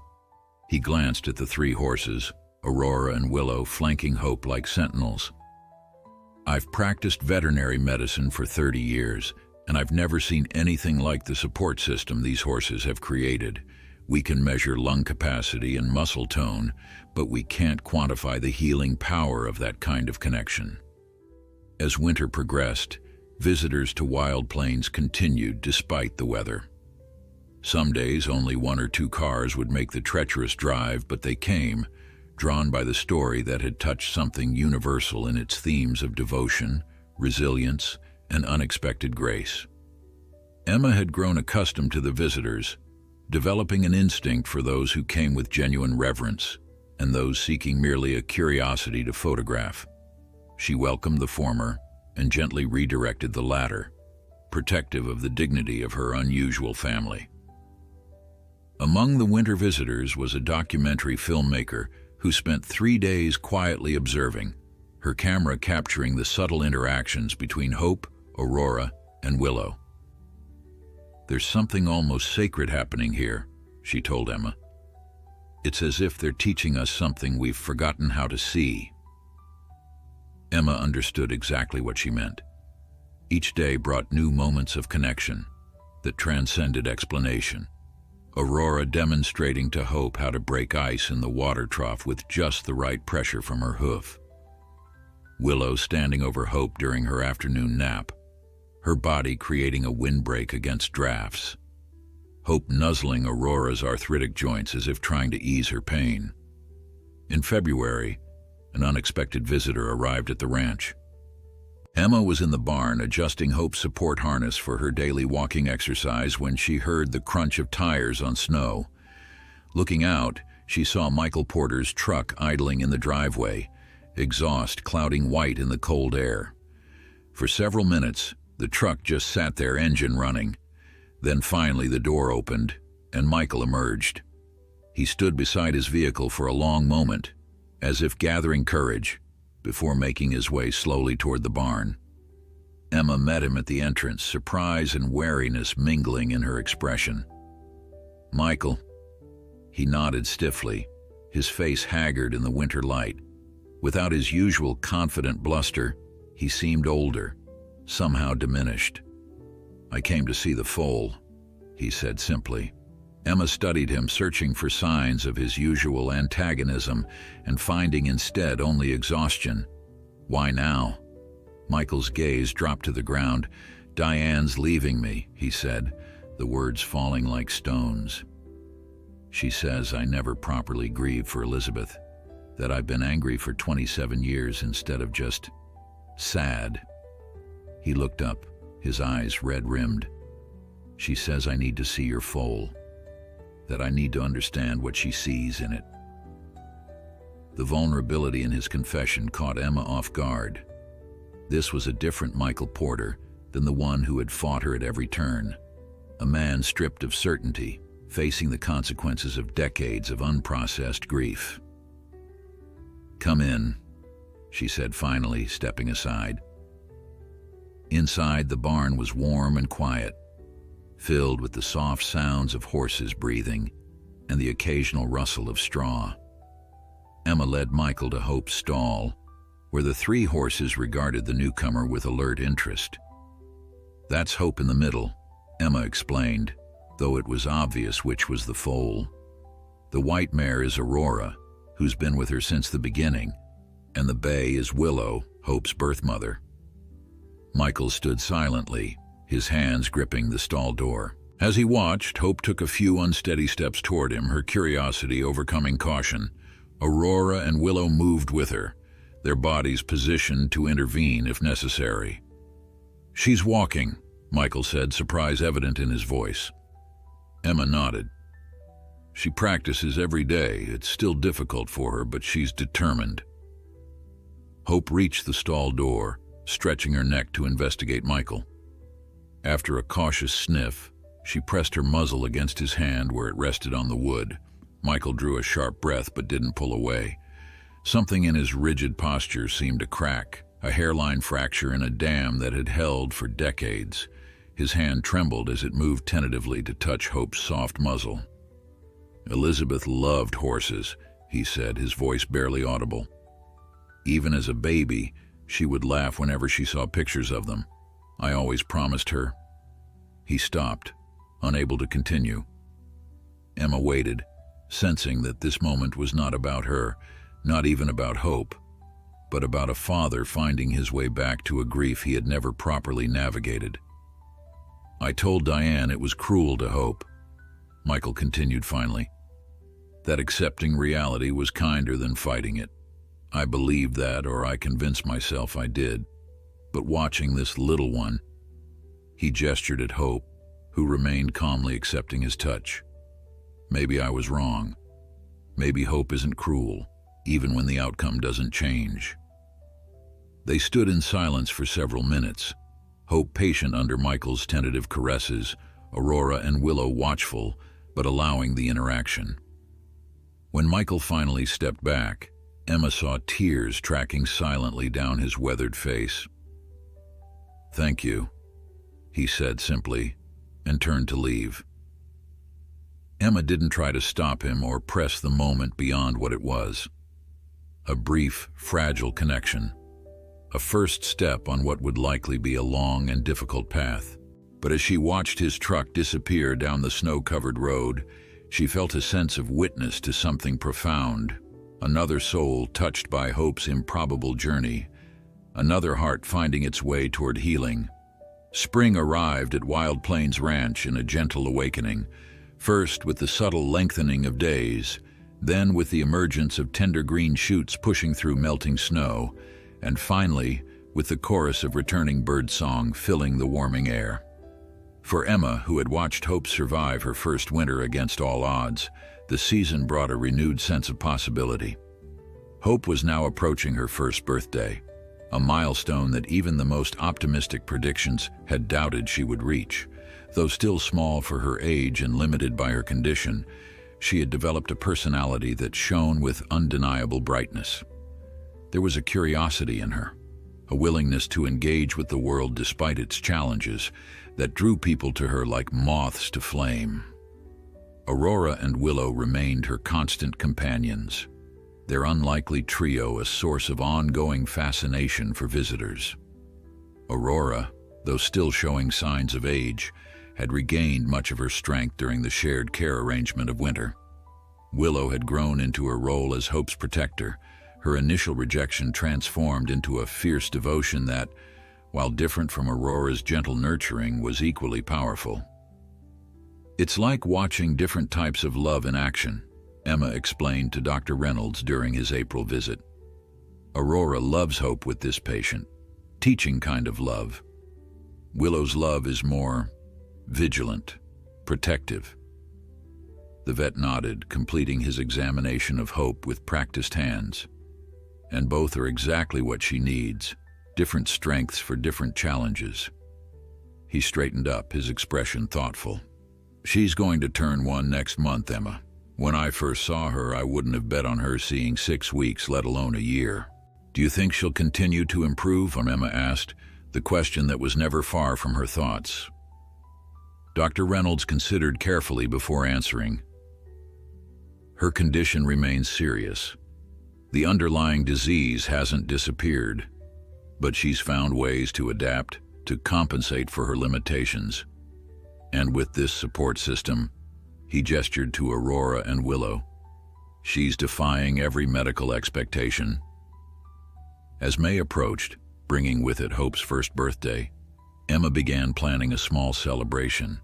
He glanced at the 3 horses, Aurora and Willow flanking Hope like sentinels. "I've practiced veterinary medicine for 30 years, and I've never seen anything like the support system these horses have created. We can measure lung capacity and muscle tone, but we can't quantify the healing power of that kind of connection." As winter progressed, visitors to Wild Plains continued despite the weather. Some days only 1 or 2 cars would make the treacherous drive, but they came, drawn by the story that had touched something universal in its themes of devotion, resilience, and unexpected grace. Emma had grown accustomed to the visitors, developing an instinct for those who came with genuine reverence and those seeking merely a curiosity to photograph. She welcomed the former and gently redirected the latter, protective of the dignity of her unusual family. Among the winter visitors was a documentary filmmaker who spent 3 days quietly observing, her camera capturing the subtle interactions between Hope, Aurora, and Willow. "There's something almost sacred happening here," she told Emma. "It's as if they're teaching us something we've forgotten how to see." Emma understood exactly what she meant. Each day brought new moments of connection that transcended explanation. Aurora demonstrating to Hope how to break ice in the water trough with just the right pressure from her hoof. Willow standing over Hope during her afternoon nap, her body creating a windbreak against drafts. Hope nuzzling Aurora's arthritic joints as if trying to ease her pain. In February, an unexpected visitor arrived at the ranch. Emma was in the barn adjusting Hope's support harness for her daily walking exercise when she heard the crunch of tires on snow. Looking out, she saw Michael Porter's truck idling in the driveway, exhaust clouding white in the cold air. For several minutes, the truck just sat there, engine running. Then finally the door opened, and Michael emerged. He stood beside his vehicle for a long moment, as if gathering courage, before making his way slowly toward the barn. Emma met him at the entrance, surprise and wariness mingling in her expression. "Michael." He nodded stiffly, his face haggard in the winter light. Without his usual confident bluster, he seemed older, somehow diminished. "I came to see the foal," he said simply. Emma studied him, searching for signs of his usual antagonism and finding instead only exhaustion. "Why now?" Michael's gaze dropped to the ground. "Diane's leaving me," he said, the words falling like stones. "She says I never properly grieved for Elizabeth, that I've been angry for 27 years instead of just sad." He looked up, his eyes red-rimmed. "She says I need to see your foal, that I need to understand what she sees in it." The vulnerability in his confession caught Emma off guard. This was a different Michael Porter than the one who had fought her at every turn. A man stripped of certainty, facing the consequences of decades of unprocessed grief. "Come in," she said finally, stepping aside. Inside, the barn was warm and quiet, filled with the soft sounds of horses breathing and the occasional rustle of straw. Emma led Michael to Hope's stall, where the three horses regarded the newcomer with alert interest. "That's Hope in the middle," Emma explained, though it was obvious which was the foal. "The white mare is Aurora, who's been with her since the beginning, and the bay is Willow, Hope's birth mother." Michael stood silently, his hands gripping the stall door. As he watched, Hope took a few unsteady steps toward him, her curiosity overcoming caution. Aurora and Willow moved with her, their bodies positioned to intervene if necessary. "She's walking," Michael said, surprise evident in his voice. Emma nodded. "She practices every day. It's still difficult for her, but she's determined." Hope reached the stall door, stretching her neck to investigate Michael. After a cautious sniff, she pressed her muzzle against his hand where it rested on the wood. Michael drew a sharp breath but didn't pull away. Something in his rigid posture seemed to crack, a hairline fracture in a dam that had held for decades. His hand trembled as it moved tentatively to touch Hope's soft muzzle. "Elizabeth loved horses," he said, his voice barely audible. "Even as a baby, she would laugh whenever she saw pictures of them. I always promised her." He stopped, unable to continue. Emma waited, sensing that this moment was not about her, not even about Hope, but about a father finding his way back to a grief he had never properly navigated. "I told Diane it was cruel to Hope," Michael continued finally, "that accepting reality was kinder than fighting it. I believed that, or I convinced myself I did. But watching this little one," he gestured at Hope, who remained calmly accepting his touch. "Maybe I was wrong. Maybe Hope isn't cruel, even when the outcome doesn't change." They stood in silence for several minutes, Hope patient under Michael's tentative caresses, Aurora and Willow watchful, but allowing the interaction. When Michael finally stepped back, Emma saw tears tracking silently down his weathered face. "Thank you," he said simply, and turned to leave. Emma didn't try to stop him or press the moment beyond what it was. A brief, fragile connection. a first step on what would likely be a long and difficult path. But as she watched his truck disappear down the snow-covered road, she felt a sense of witness to something profound. Another soul touched by Hope's improbable journey, another heart finding its way toward healing. Spring arrived at Wild Plains Ranch in a gentle awakening, first with the subtle lengthening of days, then with the emergence of tender green shoots pushing through melting snow, and finally with the chorus of returning birdsong filling the warming air. For Emma, who had watched Hope survive her first winter against all odds, the season brought a renewed sense of possibility. Hope was now approaching her first birthday, a milestone that even the most optimistic predictions had doubted she would reach. Though still small for her age and limited by her condition, she had developed a personality that shone with undeniable brightness. There was a curiosity in her, a willingness to engage with the world despite its challenges, that drew people to her like moths to flame. Aurora and Willow remained her constant companions, their unlikely trio a source of ongoing fascination for visitors. Aurora, though still showing signs of age, had regained much of her strength during the shared care arrangement of winter. Willow had grown into her role as Hope's protector, her initial rejection transformed into a fierce devotion that, while different from Aurora's gentle nurturing, was equally powerful. "It's like watching different types of love in action," Emma explained to Dr. Reynolds during his April visit. "Aurora loves Hope with this patient, teaching kind of love. Willow's love is more vigilant, protective." The vet nodded, completing his examination of Hope with practiced hands. "And both are exactly what she needs, different strengths for different challenges." He straightened up, his expression thoughtful. "She's going to turn 1 next month, Emma. When I first saw her, I wouldn't have bet on her seeing 6 weeks, let alone a year." "Do you think she'll continue to improve?" Emma asked, the question that was never far from her thoughts. Dr. Reynolds considered carefully before answering. "Her condition remains serious. The underlying disease hasn't disappeared, but she's found ways to adapt, to compensate for her limitations. And with this support system," he gestured to Aurora and Willow, "she's defying every medical expectation." As May approached, bringing with it Hope's first birthday, Emma began planning a small celebration.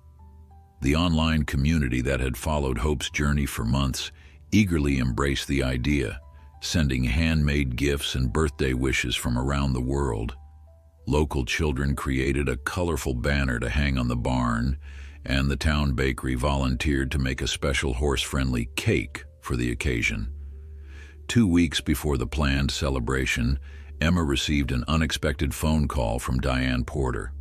The online community that had followed Hope's journey for months eagerly embraced the idea, sending handmade gifts and birthday wishes from around the world. Local children created a colorful banner to hang on the barn, and the town bakery volunteered to make a special horse-friendly cake for the occasion. 2 weeks before the planned celebration, Emma received an unexpected phone call from Diane Porter.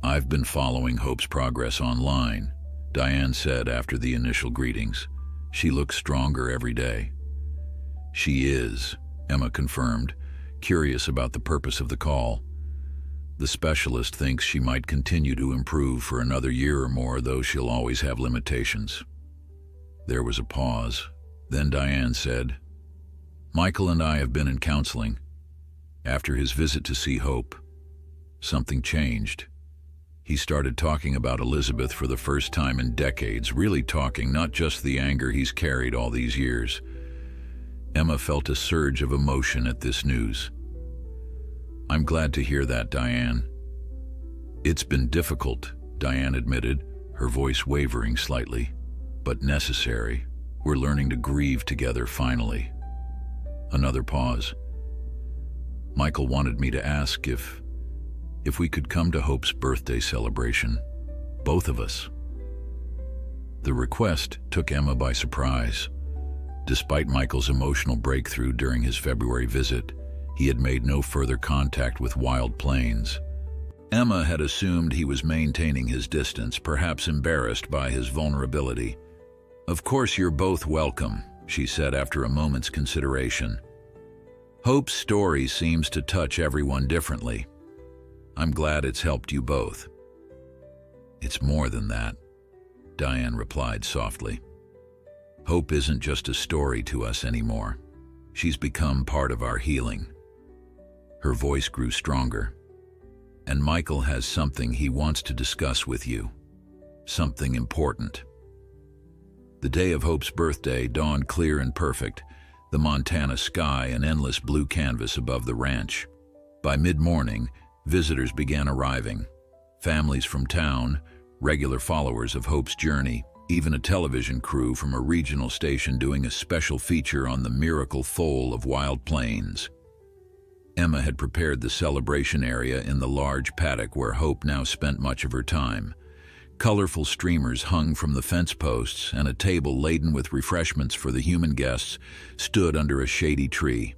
"I've been following Hope's progress online," Diane said after the initial greetings. "She looks stronger every day." "She is," Emma confirmed, curious about the purpose of the call. "The specialist thinks she might continue to improve for another year or more, though she'll always have limitations." There was a pause. Then Diane said, "Michael and I have been in counseling. After his visit to see Hope, something changed. He started talking about Elizabeth for the first time in decades, really talking, not just the anger he's carried all these years." Emma felt a surge of emotion at this news. "I'm glad to hear that, Diane." "It's been difficult," Diane admitted, her voice wavering slightly, "but necessary. We're learning to grieve together finally." Another pause. "Michael wanted me to ask if we could come to Hope's birthday celebration, both of us." The request took Emma by surprise. Despite Michael's emotional breakthrough during his February visit, he had made no further contact with Wild Plains. Emma had assumed he was maintaining his distance, perhaps embarrassed by his vulnerability. "Of course you're both welcome," she said after a moment's consideration. "Hope's story seems to touch everyone differently. I'm glad it's helped you both." "It's more than that," Diane replied softly. "Hope isn't just a story to us anymore. She's become part of our healing." Her voice grew stronger. "And Michael has something he wants to discuss with you. Something important." The day of Hope's birthday dawned clear and perfect, the Montana sky an endless blue canvas above the ranch. By mid-morning, visitors began arriving. Families from town, regular followers of Hope's journey, even a television crew from a regional station doing a special feature on the miracle foal of wild plains. Emma had prepared the celebration area in the large paddock where Hope now spent much of her time. Colorful streamers hung from the fence posts, and a table laden with refreshments for the human guests stood under a shady tree.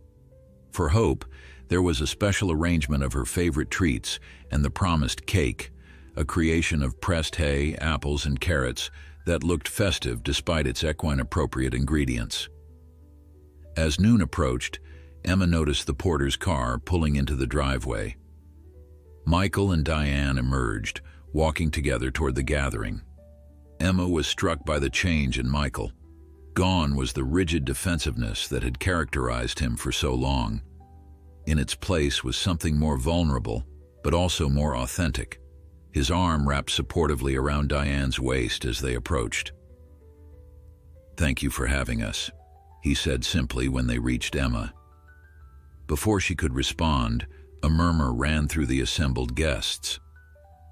For Hope, there was a special arrangement of her favorite treats and the promised cake, a creation of pressed hay, apples, and carrots that looked festive despite its equine-appropriate ingredients. As noon approached, Emma noticed the porter's car pulling into the driveway. Michael and Diane emerged, walking together toward the gathering. Emma was struck by the change in Michael. Gone was the rigid defensiveness that had characterized him for so long. In its place was something more vulnerable, but also more authentic. His arm wrapped supportively around Diane's waist as they approached. "Thank you for having us," he said simply when they reached Emma. Before she could respond, a murmur ran through the assembled guests.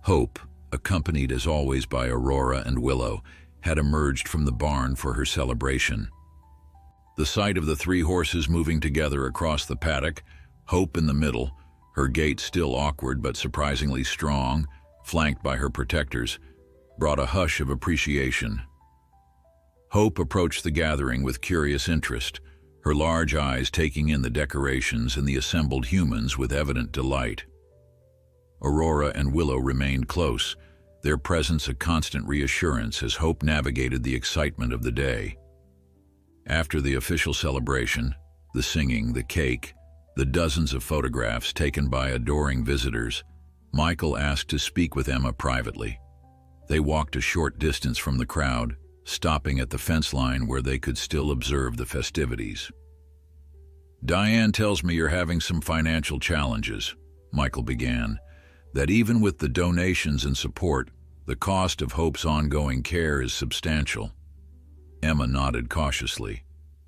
Hope, accompanied as always by Aurora and Willow, had emerged from the barn for her celebration. The sight of the three horses moving together across the paddock, Hope in the middle, her gait still awkward but surprisingly strong, flanked by her protectors, brought a hush of appreciation. Hope approached the gathering with curious interest, her large eyes taking in the decorations and the assembled humans with evident delight. Aurora and Willow remained close, their presence a constant reassurance as Hope navigated the excitement of the day. After the official celebration, the singing, the cake, the dozens of photographs taken by adoring visitors, Michael asked to speak with Emma privately. They walked a short distance from the crowd, stopping at the fence line where they could still observe the festivities. "Diane tells me you're having some financial challenges," Michael began, "that even with the donations and support, the cost of Hope's ongoing care is substantial." Emma nodded cautiously.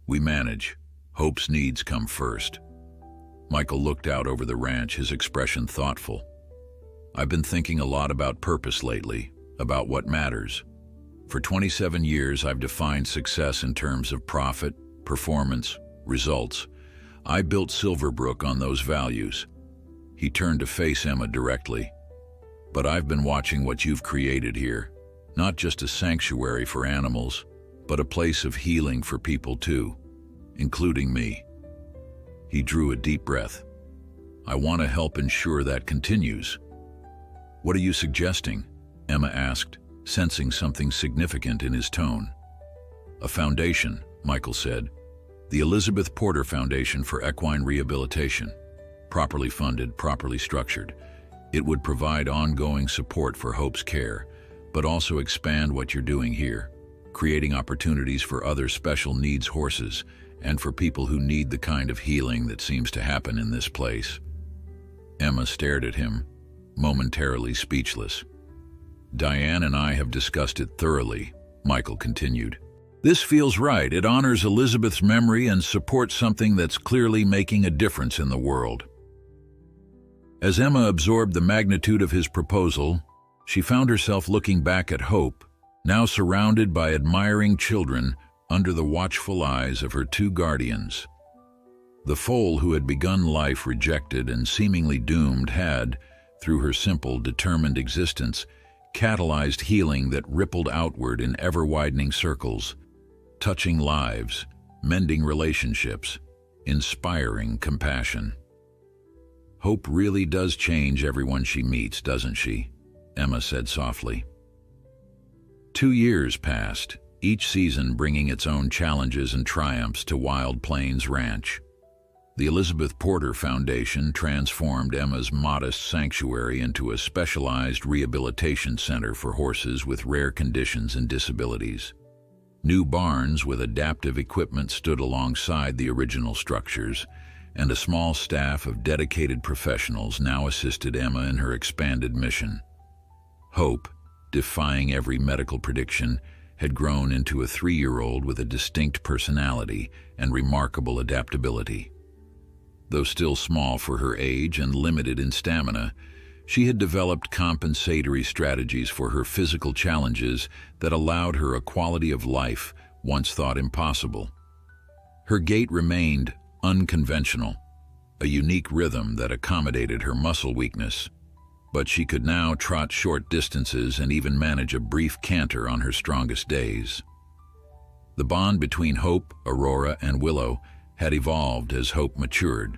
"We manage. Hope's needs come first." Michael looked out over the ranch, his expression thoughtful. "I've been thinking a lot about purpose lately, about what matters. For 27 years, I've defined success in terms of profit, performance, results. I built Silverbrook on those values." He turned to face Emma directly. "But I've been watching what you've created here, not just a sanctuary for animals, but a place of healing for people too, including me." He drew a deep breath. "I want to help ensure that continues." "What are you suggesting?" Emma asked, sensing something significant in his tone. "A foundation," Michael said. "The Elizabeth Porter Foundation for Equine Rehabilitation. Properly funded, properly structured. It would provide ongoing support for Hope's care, but also expand what you're doing here, creating opportunities for other special needs horses and for people who need the kind of healing that seems to happen in this place." Emma stared at him, momentarily speechless. "Diane and I have discussed it thoroughly," Michael continued. "This feels right. It honors Elizabeth's memory and supports something that's clearly making a difference in the world." As Emma absorbed the magnitude of his proposal, she found herself looking back at Hope, now surrounded by admiring children under the watchful eyes of her two guardians. The foal who had begun life rejected and seemingly doomed had, through her simple, determined existence, catalyzed healing that rippled outward in ever-widening circles, touching lives, mending relationships, inspiring compassion. "Hope really does change everyone she meets, doesn't she?" Emma said softly. 2 years passed, each season bringing its own challenges and triumphs to Wild Plains Ranch. The Elizabeth Porter Foundation transformed Emma's modest sanctuary into a specialized rehabilitation center for horses with rare conditions and disabilities. New barns with adaptive equipment stood alongside the original structures, and a small staff of dedicated professionals now assisted Emma in her expanded mission. Hope, defying every medical prediction, had grown into a 3-year-old with a distinct personality and remarkable adaptability. Though still small for her age and limited in stamina, she had developed compensatory strategies for her physical challenges that allowed her a quality of life once thought impossible. Her gait remained unconventional, a unique rhythm that accommodated her muscle weakness, but she could now trot short distances and even manage a brief canter on her strongest days. The bond between Hope, Aurora, and Willow had evolved as Hope matured.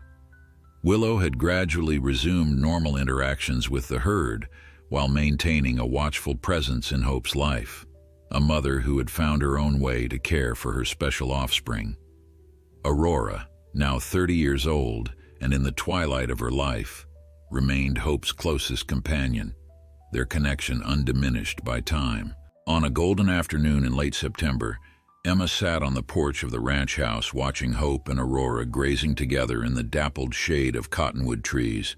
Willow had gradually resumed normal interactions with the herd while maintaining a watchful presence in Hope's life, a mother who had found her own way to care for her special offspring. Aurora, now 30 years old and in the twilight of her life, remained Hope's closest companion, their connection undiminished by time. On a golden afternoon in late September, Emma sat on the porch of the ranch house watching Hope and Aurora grazing together in the dappled shade of cottonwood trees.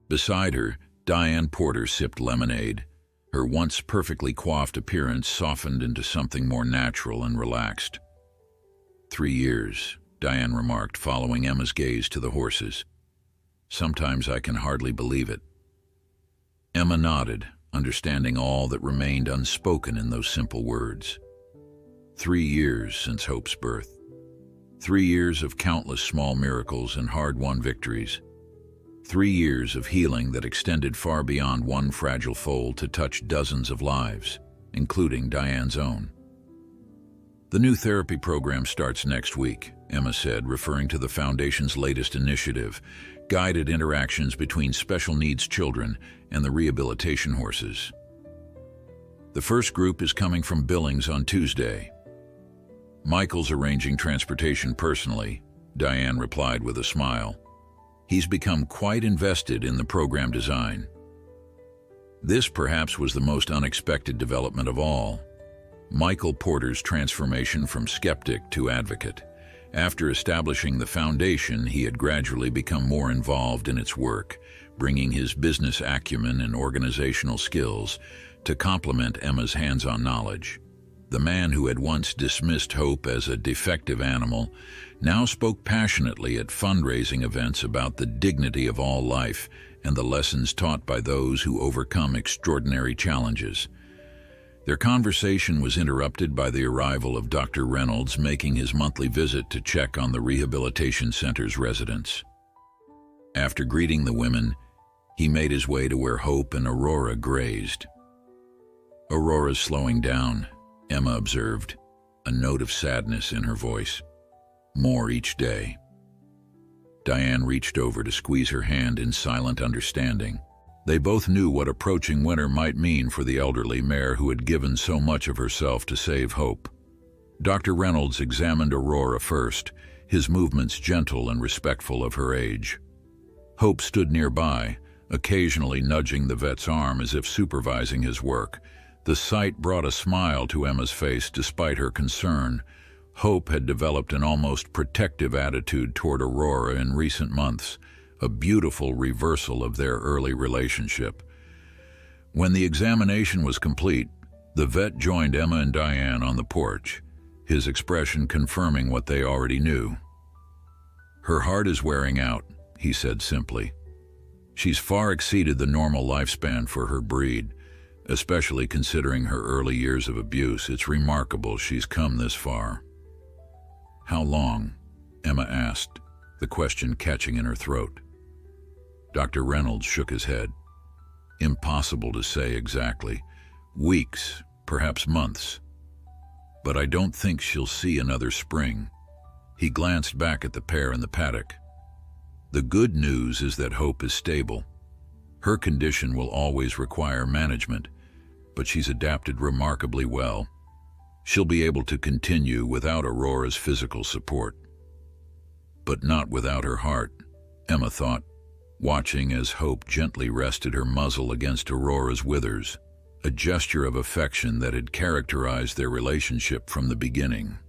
Beside her, Diane Porter sipped lemonade. Her once perfectly coiffed appearance softened into something more natural and relaxed. 3 years, Diane remarked, following Emma's gaze to the horses. Sometimes I can hardly believe it. Emma nodded, understanding all that remained unspoken in those simple words. 3 years since Hope's birth. 3 years of countless small miracles and hard-won victories. 3 years of healing that extended far beyond one fragile foal to touch dozens of lives, including Diane's own. The new therapy program starts next week, Emma said, referring to the Foundation's latest initiative, guided interactions between special needs children and the rehabilitation horses. The first group is coming from Billings on Tuesday. Michael's arranging transportation personally, Diane replied with a smile. He's become quite invested in the program design. This perhaps was the most unexpected development of all. Michael Porter's transformation from skeptic to advocate. After establishing the foundation, he had gradually become more involved in its work, bringing his business acumen and organizational skills to complement Emma's hands-on knowledge. The man who had once dismissed Hope as a defective animal now spoke passionately at fundraising events about the dignity of all life and the lessons taught by those who overcome extraordinary challenges. Their conversation was interrupted by the arrival of Dr. Reynolds making his monthly visit to check on the rehabilitation center's residents. After greeting the women, he made his way to where Hope and Aurora grazed. "Aurora's slowing down," Emma observed, a note of sadness in her voice. "More each day." Diane reached over to squeeze her hand in silent understanding. They both knew what approaching winter might mean for the elderly mare who had given so much of herself to save Hope. Dr. Reynolds examined Aurora first, his movements gentle and respectful of her age. Hope stood nearby, occasionally nudging the vet's arm as if supervising his work. The sight brought a smile to Emma's face despite her concern. Hope had developed an almost protective attitude toward Aurora in recent months, a beautiful reversal of their early relationship. When the examination was complete, the vet joined Emma and Diane on the porch, his expression confirming what they already knew. "Her heart is wearing out," he said simply. "She's far exceeded the normal lifespan for her breed, especially considering her early years of abuse. It's remarkable she's come this far." "How long?" Emma asked, the question catching in her throat. Dr. Reynolds shook his head. "Impossible to say exactly. Weeks, perhaps months. But I don't think she'll see another spring." He glanced back at the pair in the paddock. "The good news is that Hope is stable. Her condition will always require management, but she's adapted remarkably well. She'll be able to continue without Aurora's physical support." But not without her heart, Emma thought, watching as Hope gently rested her muzzle against Aurora's withers, a gesture of affection that had characterized their relationship from the beginning.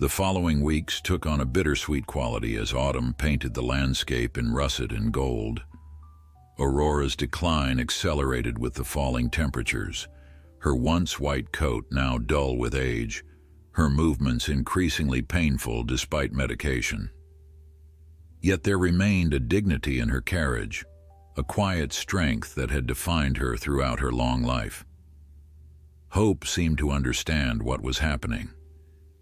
The following weeks took on a bittersweet quality as autumn painted the landscape in russet and gold. Aurora's decline accelerated with the falling temperatures, her once white coat now dull with age, her movements increasingly painful despite medication. Yet there remained a dignity in her carriage, a quiet strength that had defined her throughout her long life. Hope seemed to understand what was happening.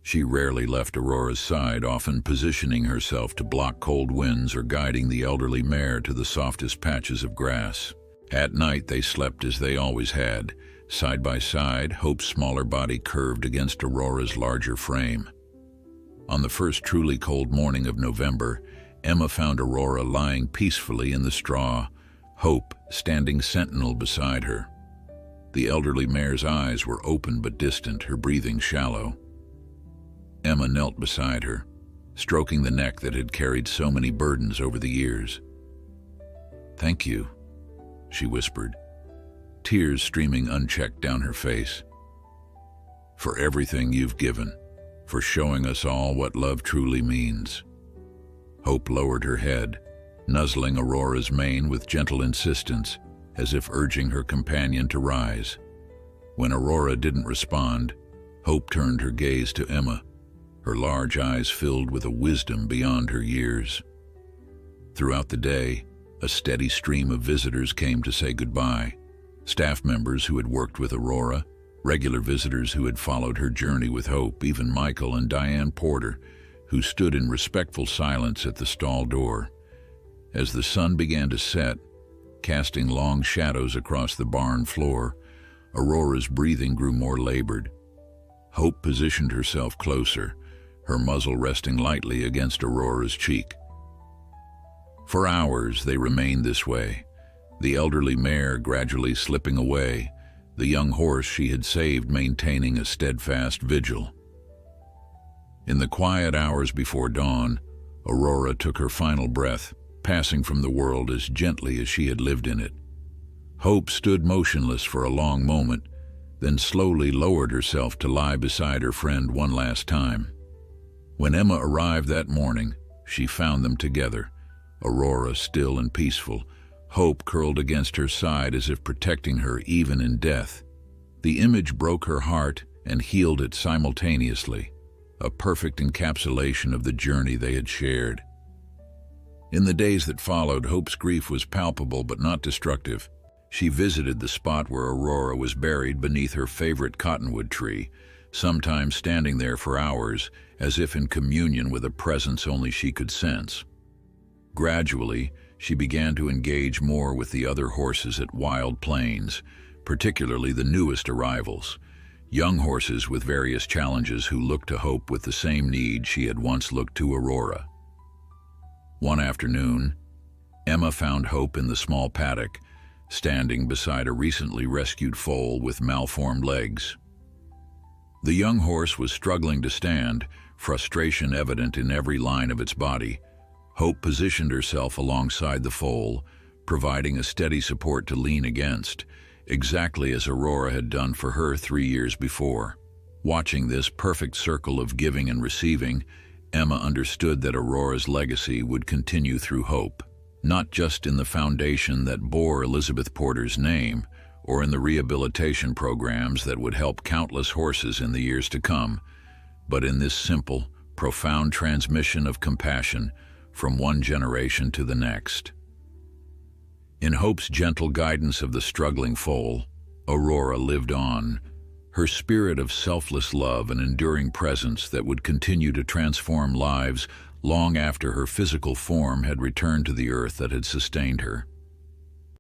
She rarely left Aurora's side, often positioning herself to block cold winds or guiding the elderly mare to the softest patches of grass. At night they slept as they always had, side by side, Hope's smaller body curved against Aurora's larger frame. On the first truly cold morning of November, Emma found Aurora lying peacefully in the straw, Hope standing sentinel beside her. The elderly mare's eyes were open but distant, her breathing shallow. Emma knelt beside her, stroking the neck that had carried so many burdens over the years. "Thank you," she whispered, tears streaming unchecked down her face. "For everything you've given, for showing us all what love truly means." Hope lowered her head, nuzzling Aurora's mane with gentle insistence, as if urging her companion to rise. When Aurora didn't respond, Hope turned her gaze to Emma, her large eyes filled with a wisdom beyond her years. Throughout the day, a steady stream of visitors came to say goodbye. Staff members who had worked with Aurora, regular visitors who had followed her journey with Hope, even Michael and Diane Porter, who stood in respectful silence at the stall door. As the sun began to set, casting long shadows across the barn floor, Aurora's breathing grew more labored. Hope positioned herself closer, her muzzle resting lightly against Aurora's cheek. For hours they remained this way, the elderly mare gradually slipping away, the young horse she had saved maintaining a steadfast vigil. In the quiet hours before dawn, Aurora took her final breath, passing from the world as gently as she had lived in it. Hope stood motionless for a long moment, then slowly lowered herself to lie beside her friend one last time. When Emma arrived that morning, she found them together, Aurora still and peaceful, Hope curled against her side as if protecting her even in death. The image broke her heart and healed it simultaneously, a perfect encapsulation of the journey they had shared. In the days that followed, Hope's grief was palpable but not destructive. She visited the spot where Aurora was buried beneath her favorite cottonwood tree, sometimes standing there for hours, as if in communion with a presence only she could sense. Gradually, she began to engage more with the other horses at Wild Plains, particularly the newest arrivals, young horses with various challenges who looked to Hope with the same need she had once looked to Aurora. One afternoon, Emma found Hope in the small paddock, standing beside a recently rescued foal with malformed legs. The young horse was struggling to stand, frustration evident in every line of its body. Hope positioned herself alongside the foal, providing a steady support to lean against, exactly as Aurora had done for her 3 years before. Watching this perfect circle of giving and receiving, Emma understood that Aurora's legacy would continue through Hope, not just in the foundation that bore Elizabeth Porter's name, or in the rehabilitation programs that would help countless horses in the years to come, but in this simple, profound transmission of compassion from one generation to the next. In Hope's gentle guidance of the struggling foal, Aurora lived on, her spirit of selfless love and enduring presence that would continue to transform lives long after her physical form had returned to the earth that had sustained her.